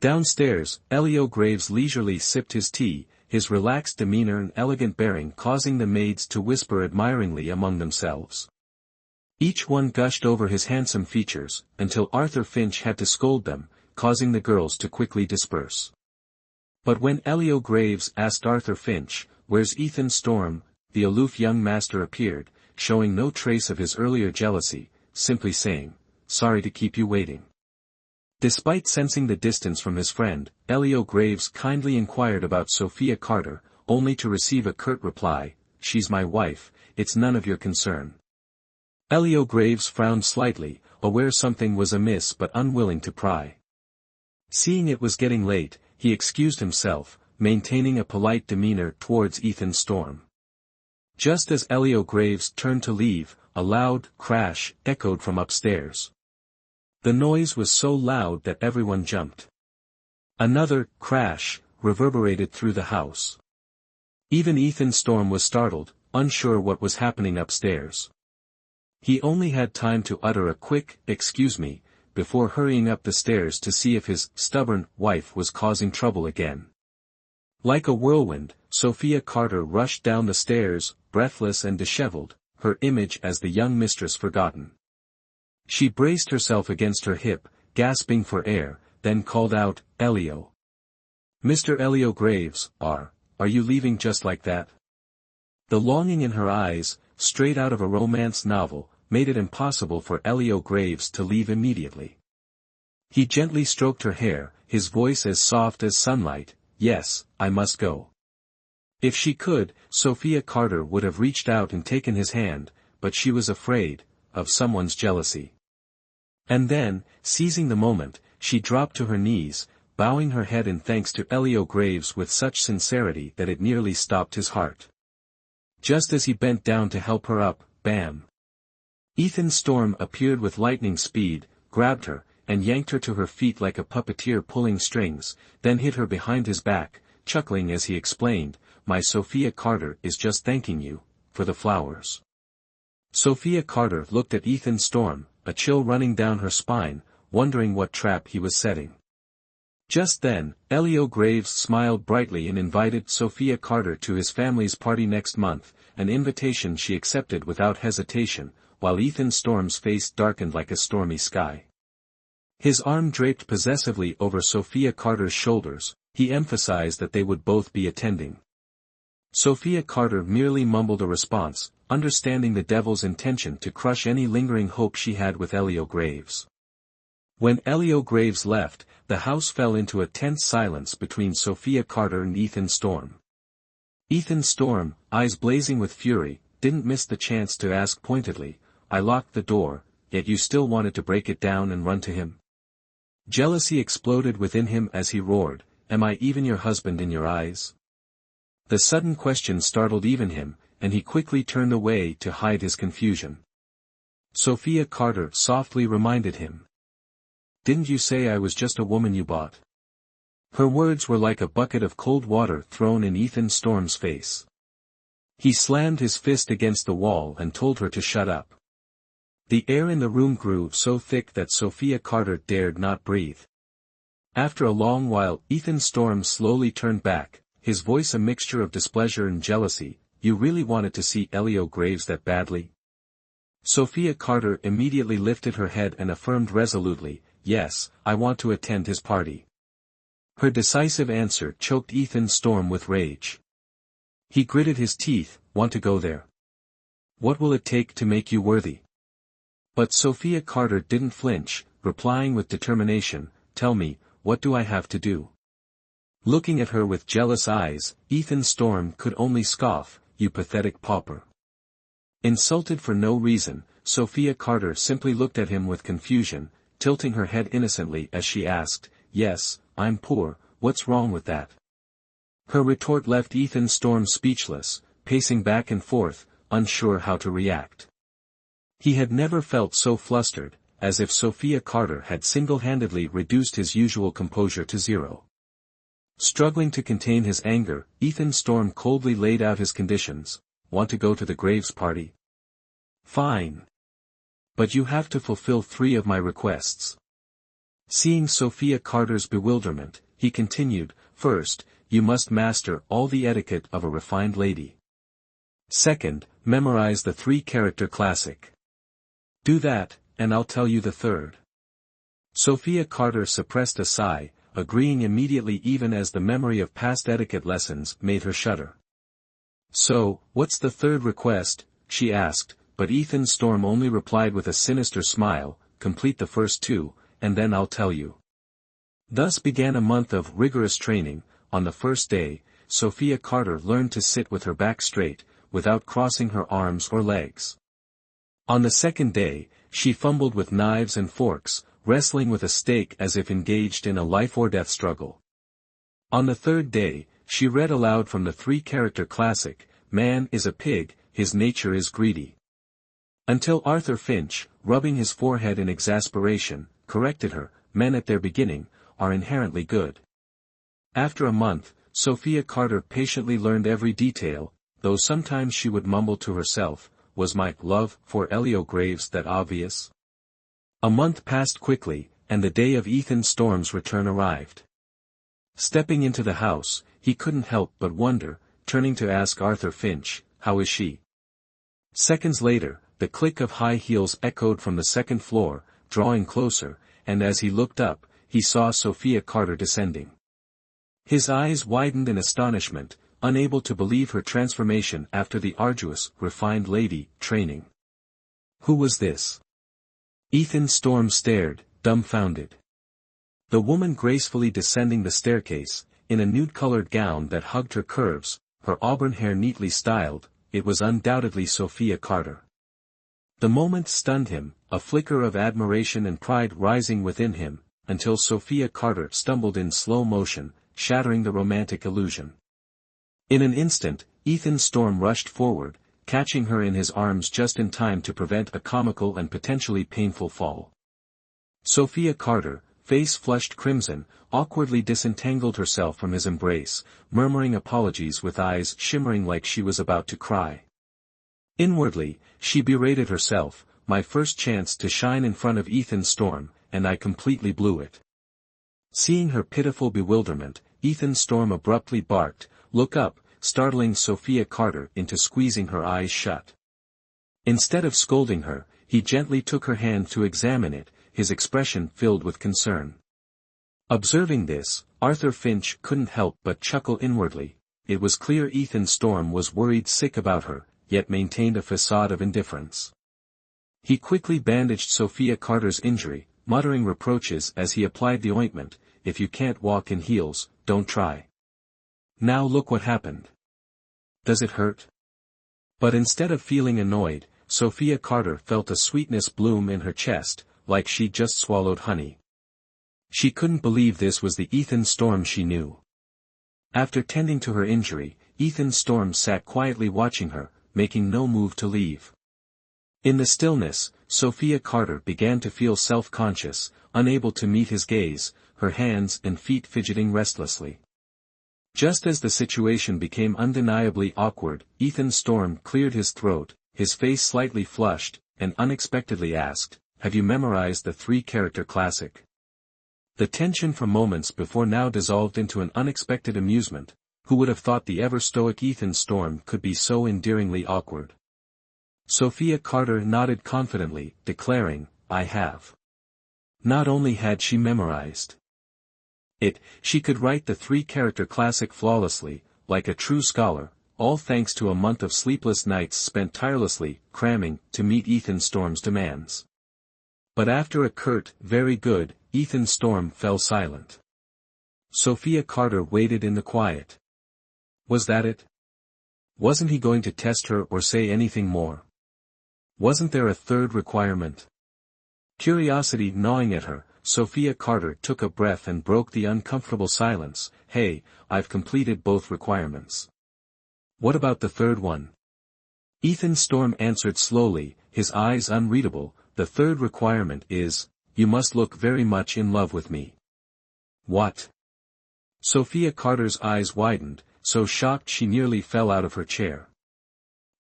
Speaker 1: Downstairs, Elio Graves leisurely sipped his tea, his relaxed demeanor and elegant bearing causing the maids to whisper admiringly among themselves. Each one gushed over his handsome features, until Arthur Finch had to scold them, causing the girls to quickly disperse. But when Elio Graves asked Arthur Finch, "Where's Ethan Storm?" the aloof young master appeared, showing no trace of his earlier jealousy, simply saying, "Sorry to keep you waiting." Despite sensing the distance from his friend, Elio Graves kindly inquired about Sophia Carter, only to receive a curt reply, "She's my wife, it's none of your concern." Elio Graves frowned slightly, aware something was amiss but unwilling to pry. Seeing it was getting late, he excused himself, maintaining a polite demeanor towards Ethan Storm. Just as Elio Graves turned to leave, a loud crash echoed from upstairs. The noise was so loud that everyone jumped. Another crash reverberated through the house. Even Ethan Storm was startled, unsure what was happening upstairs. He only had time to utter a quick, "Excuse me," before hurrying up the stairs to see if his stubborn wife was causing trouble again. Like a whirlwind, Sophia Carter rushed down the stairs, breathless and disheveled, her image as the young mistress forgotten. She braced herself against her hip, gasping for air, then called out, "Elio. Mr. Elio Graves, are you leaving just like that? The longing in her eyes, straight out of a romance novel, made it impossible for Elio Graves to leave immediately. He gently stroked her hair, his voice as soft as sunlight. Yes, I must go. If she could, Sophia Carter would have reached out and taken his hand, but she was afraid of someone's jealousy. And then, seizing the moment, she dropped to her knees, bowing her head in thanks to Elio Graves with such sincerity that it nearly stopped his heart. Just as he bent down to help her up, bam! Ethan Storm appeared with lightning speed, grabbed her, and yanked her to her feet like a puppeteer pulling strings, then hit her behind his back, chuckling as he explained, "My Sophia Carter is just thanking you for the flowers." Sophia Carter looked at Ethan Storm, a chill running down her spine, wondering what trap he was setting. Just then, Elio Graves smiled brightly and invited Sophia Carter to his family's party next month, an invitation she accepted without hesitation, while Ethan Storm's face darkened like a stormy sky. His arm draped possessively over Sophia Carter's shoulders, he emphasized that they would both be attending. Sophia Carter merely mumbled a response, understanding the devil's intention to crush any lingering hope she had with Elio Graves. When Elio Graves left, the house fell into a tense silence between Sophia Carter and Ethan Storm. Ethan Storm, eyes blazing with fury, didn't miss the chance to ask pointedly, "I locked the door, yet you still wanted to break it down and run to him?" Jealousy exploded within him as he roared, "Am I even your husband in your eyes?" The sudden question startled even him, and he quickly turned away to hide his confusion. Sophia Carter softly reminded him. "Didn't you say I was just a woman you bought?" Her words were like a bucket of cold water thrown in Ethan Storm's face. He slammed his fist against the wall and told her to shut up. The air in the room grew so thick that Sophia Carter dared not breathe. After a long while, Ethan Storm slowly turned back, his voice a mixture of displeasure and jealousy. "You really wanted to see Elio Graves that badly?" Sophia Carter immediately lifted her head and affirmed resolutely, "Yes, I want to attend his party." Her decisive answer choked Ethan Storm with rage. He gritted his teeth, "Want to go there? What will it take to make you worthy?" But Sophia Carter didn't flinch, replying with determination, "Tell me, what do I have to do?" Looking at her with jealous eyes, Ethan Storm could only scoff, "You pathetic pauper." Insulted for no reason, Sophia Carter simply looked at him with confusion, tilting her head innocently as she asked, "Yes, I'm poor, what's wrong with that?" Her retort left Ethan Storm speechless, pacing back and forth, unsure how to react. He had never felt so flustered, as if Sophia Carter had single-handedly reduced his usual composure to zero. Struggling to contain his anger, Ethan Storm coldly laid out his conditions. "Want to go to the Graves party? Fine. But you have to fulfill 3 of my requests." Seeing Sophia Carter's bewilderment, he continued, "First, you must master all the etiquette of a refined lady. Second, memorize the 3-character classic. Do that, and I'll tell you the third." Sophia Carter suppressed a sigh, agreeing immediately even as the memory of past etiquette lessons made her shudder. "So, what's the third request?" she asked, but Ethan Storm only replied with a sinister smile, "Complete the first 2, and then I'll tell you." Thus began a month of rigorous training. On the first day, Sophia Carter learned to sit with her back straight, without crossing her arms or legs. On the second day, she fumbled with knives and forks, wrestling with a steak as if engaged in a life-or-death struggle. On the third day, she read aloud from the 3-character classic, "Man is a pig, his nature is greedy." Until Arthur Finch, rubbing his forehead in exasperation, corrected her, "Men at their beginning, are inherently good." After a month, Sophia Carter patiently learned every detail, though sometimes she would mumble to herself, "Was my love for Elio Graves that obvious?" A month passed quickly, and the day of Ethan Storm's return arrived. Stepping into the house, he couldn't help but wonder, turning to ask Arthur Finch, "How is she?" Seconds later, the click of high heels echoed from the second floor, drawing closer, and as he looked up, he saw Sophia Carter descending. His eyes widened in astonishment, unable to believe her transformation after the arduous, refined lady training. Who was this? Ethan Storm stared, dumbfounded. The woman gracefully descending the staircase, in a nude-colored gown that hugged her curves, her auburn hair neatly styled, it was undoubtedly Sophia Carter. The moment stunned him, a flicker of admiration and pride rising within him, until Sophia Carter stumbled in slow motion, shattering the romantic illusion. In an instant, Ethan Storm rushed forward, catching her in his arms just in time to prevent a comical and potentially painful fall. Sophia Carter, face flushed crimson, awkwardly disentangled herself from his embrace, murmuring apologies with eyes shimmering like she was about to cry. Inwardly, she berated herself, my first chance to shine in front of Ethan Storm, and I completely blew it. Seeing her pitiful bewilderment, Ethan Storm abruptly barked, "Look up," startling Sophia Carter into squeezing her eyes shut. Instead of scolding her, he gently took her hand to examine it, his expression filled with concern. Observing this, Arthur Finch couldn't help but chuckle inwardly. It was clear Ethan Storm was worried sick about her, yet maintained a facade of indifference. He quickly bandaged Sophia Carter's injury, muttering reproaches as he applied the ointment, "If you can't walk in heels, don't try. Now look what happened. Does it hurt?" But instead of feeling annoyed, Sophia Carter felt a sweetness bloom in her chest, like she'd just swallowed honey. She couldn't believe this was the Ethan Storm she knew. After tending to her injury, Ethan Storm sat quietly watching her, making no move to leave. In the stillness, Sophia Carter began to feel self-conscious, unable to meet his gaze, her hands and feet fidgeting restlessly. Just as the situation became undeniably awkward, Ethan Storm cleared his throat, his face slightly flushed, and unexpectedly asked, "Have you memorized the three-character classic?" The tension for moments before now dissolved into an unexpected amusement. Who would have thought the ever-stoic Ethan Storm could be so endearingly awkward? Sophia Carter nodded confidently, declaring, "I have." Not only had she memorized it, she could write the three-character classic flawlessly, like a true scholar, all thanks to a month of sleepless nights spent tirelessly cramming to meet Ethan Storm's demands. But after a curt, "Very good," Ethan Storm fell silent. Sophia Carter waited in the quiet. Was that it? Wasn't he going to test her or say anything more? Wasn't there a third requirement? Curiosity gnawing at her, Sophia Carter took a breath and broke the uncomfortable silence. "Hey, I've completed both requirements. What about the third one?" Ethan Storm answered slowly, his eyes unreadable, "The third requirement is, you must look very much in love with me." What? Sophia Carter's eyes widened, so shocked she nearly fell out of her chair.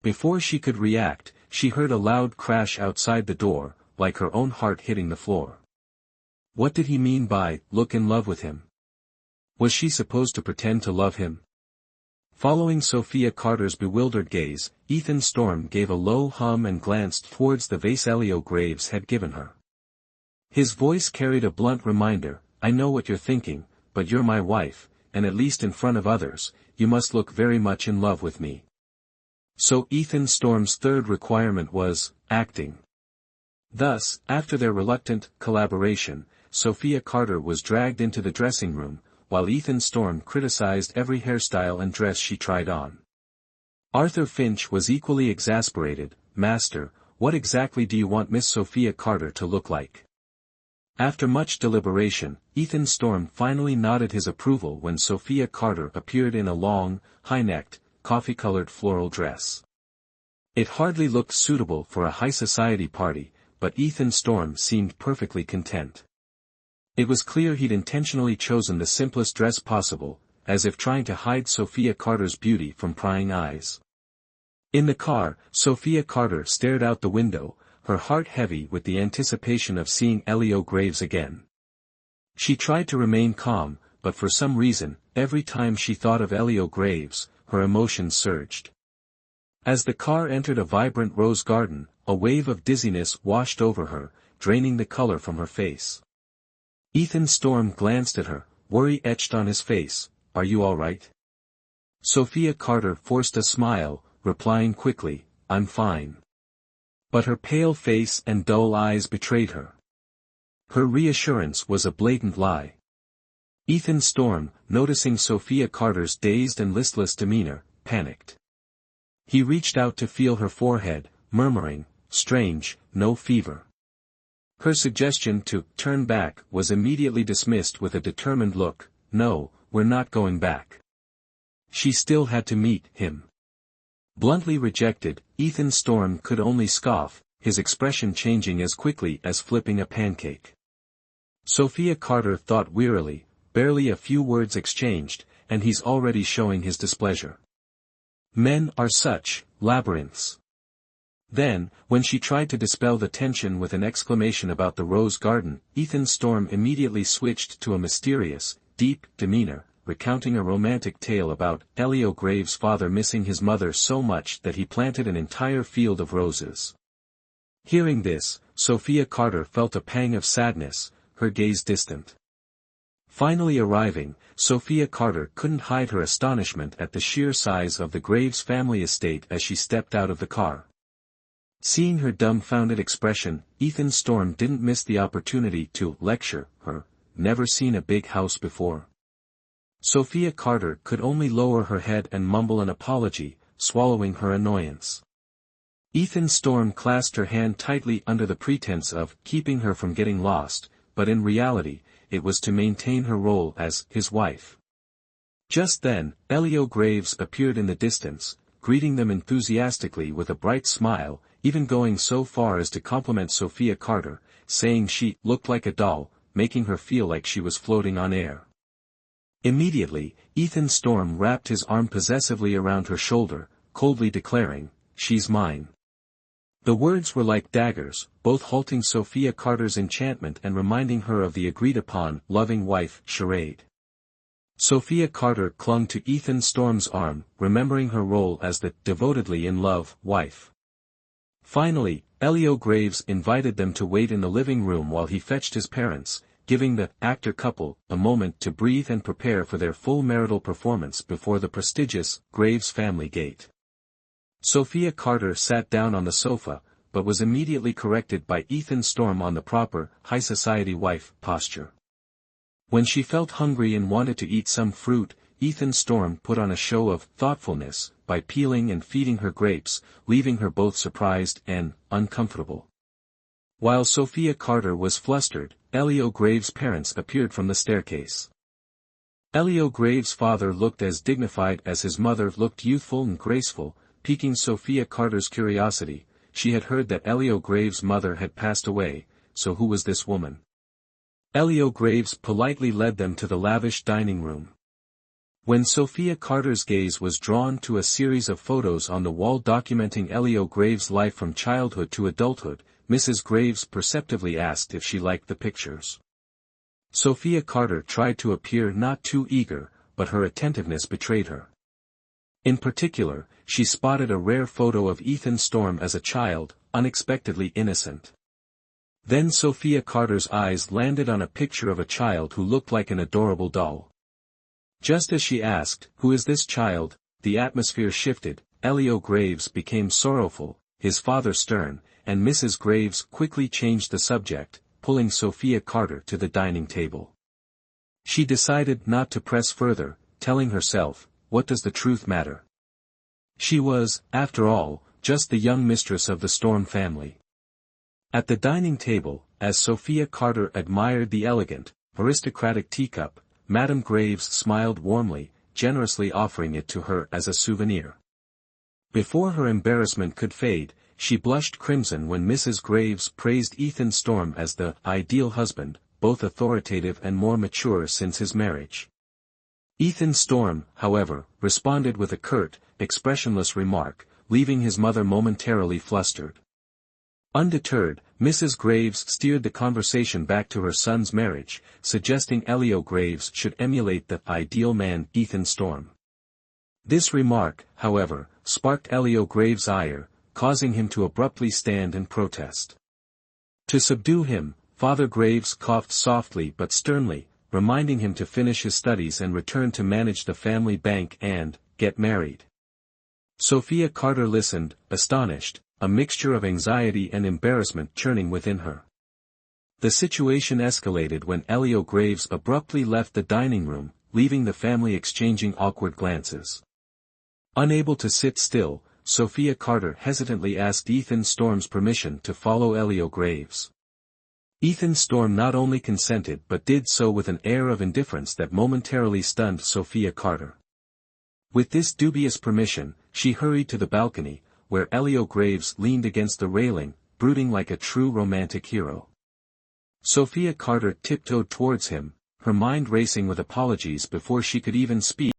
Speaker 1: Before she could react, she heard a loud crash outside the door, like her own heart hitting the floor. What did he mean by, "look in love with him"? Was she supposed to pretend to love him? Following Sophia Carter's bewildered gaze, Ethan Storm gave a low hum and glanced towards the vase Elio Graves had given her. His voice carried a blunt reminder, "I know what you're thinking, but you're my wife, and at least in front of others, you must look very much in love with me." So Ethan Storm's third requirement was, acting. Thus, after their reluctant collaboration, Sophia Carter was dragged into the dressing room, while Ethan Storm criticized every hairstyle and dress she tried on. Arthur Finch was equally exasperated. "Master, what exactly do you want Miss Sophia Carter to look like?" After much deliberation, Ethan Storm finally nodded his approval when Sophia Carter appeared in a long, high-necked, coffee-colored floral dress. It hardly looked suitable for a high-society party, but Ethan Storm seemed perfectly content. It was clear he'd intentionally chosen the simplest dress possible, as if trying to hide Sophia Carter's beauty from prying eyes. In the car, Sophia Carter stared out the window, her heart heavy with the anticipation of seeing Elio Graves again. She tried to remain calm, but for some reason, every time she thought of Elio Graves, her emotions surged. As the car entered a vibrant rose garden, a wave of dizziness washed over her, draining the color from her face. Ethan Storm glanced at her, worry etched on his face. "Are you all right?" Sophia Carter forced a smile, replying quickly, "I'm fine." But her pale face and dull eyes betrayed her. Her reassurance was a blatant lie. Ethan Storm, noticing Sophia Carter's dazed and listless demeanor, panicked. He reached out to feel her forehead, murmuring, "Strange, no fever." Her suggestion to turn back was immediately dismissed with a determined look. "No, we're not going back." She still had to meet him. Bluntly rejected, Ethan Storm could only scoff, his expression changing as quickly as flipping a pancake. Sophia Carter thought wearily, barely a few words exchanged, and he's already showing his displeasure. Men are such labyrinths. Then, when she tried to dispel the tension with an exclamation about the rose garden, Ethan Storm immediately switched to a mysterious, deep demeanor, recounting a romantic tale about Elio Graves' father missing his mother so much that he planted an entire field of roses. Hearing this, Sophia Carter felt a pang of sadness, her gaze distant. Finally arriving, Sophia Carter couldn't hide her astonishment at the sheer size of the Graves family estate as she stepped out of the car. Seeing her dumbfounded expression, Ethan Storm didn't miss the opportunity to lecture her, "Never seen a big house before." Sophia Carter could only lower her head and mumble an apology, swallowing her annoyance. Ethan Storm clasped her hand tightly under the pretense of keeping her from getting lost, but in reality, it was to maintain her role as his wife. Just then, Elio Graves appeared in the distance, greeting them enthusiastically with a bright smile, even going so far as to compliment Sophia Carter, saying she looked like a doll, making her feel like she was floating on air. Immediately, Ethan Storm wrapped his arm possessively around her shoulder, coldly declaring, "She's mine." The words were like daggers, both halting Sophia Carter's enchantment and reminding her of the agreed-upon loving wife charade. Sophia Carter clung to Ethan Storm's arm, remembering her role as the devotedly in love wife. Finally, Elio Graves invited them to wait in the living room while he fetched his parents, giving the actor couple a moment to breathe and prepare for their full marital performance before the prestigious Graves family gate. Sophia Carter sat down on the sofa, but was immediately corrected by Ethan Storm on the proper, high society wife posture. When she felt hungry and wanted to eat some fruit, Ethan Storm put on a show of thoughtfulness by peeling and feeding her grapes, leaving her both surprised and uncomfortable. While Sophia Carter was flustered, Elio Graves' parents appeared from the staircase. Elio Graves' father looked as dignified as his mother looked youthful and graceful, piquing Sophia Carter's curiosity. She had heard that Elio Graves' mother had passed away, so who was this woman? Elio Graves politely led them to the lavish dining room. When Sophia Carter's gaze was drawn to a series of photos on the wall documenting Elio Graves' life from childhood to adulthood, Mrs. Graves perceptively asked if she liked the pictures. Sophia Carter tried to appear not too eager, but her attentiveness betrayed her. In particular, she spotted a rare photo of Ethan Storm as a child, unexpectedly innocent. Then Sophia Carter's eyes landed on a picture of a child who looked like an adorable doll. Just as she asked, "Who is this child?" the atmosphere shifted, Elio Graves became sorrowful, his father stern, and Mrs. Graves quickly changed the subject, pulling Sophia Carter to the dining table. She decided not to press further, telling herself, "What does the truth matter?" She was, after all, just the young mistress of the Storm family. At the dining table, as Sophia Carter admired the elegant, aristocratic teacup, Madame Graves smiled warmly, generously offering it to her as a souvenir. Before her embarrassment could fade, she blushed crimson when Mrs. Graves praised Ethan Storm as the ideal husband, both authoritative and more mature since his marriage. Ethan Storm, however, responded with a curt, expressionless remark, leaving his mother momentarily flustered. Undeterred, Mrs. Graves steered the conversation back to her son's marriage, suggesting Elio Graves should emulate the ideal man Ethan Storm. This remark, however, sparked Elio Graves' ire, causing him to abruptly stand and protest. To subdue him, Father Graves coughed softly but sternly, reminding him to finish his studies and return to manage the family bank and, get married. Sophia Carter listened, astonished, a mixture of anxiety and embarrassment churning within her. The situation escalated when Elio Graves abruptly left the dining room, leaving the family exchanging awkward glances. Unable to sit still, Sophia Carter hesitantly asked Ethan Storm's permission to follow Elio Graves. Ethan Storm not only consented but did so with an air of indifference that momentarily stunned Sophia Carter. With this dubious permission, she hurried to the balcony, where Elio Graves leaned against the railing, brooding like a true romantic hero. Sophia Carter tiptoed towards him, her mind racing with apologies before she could even speak.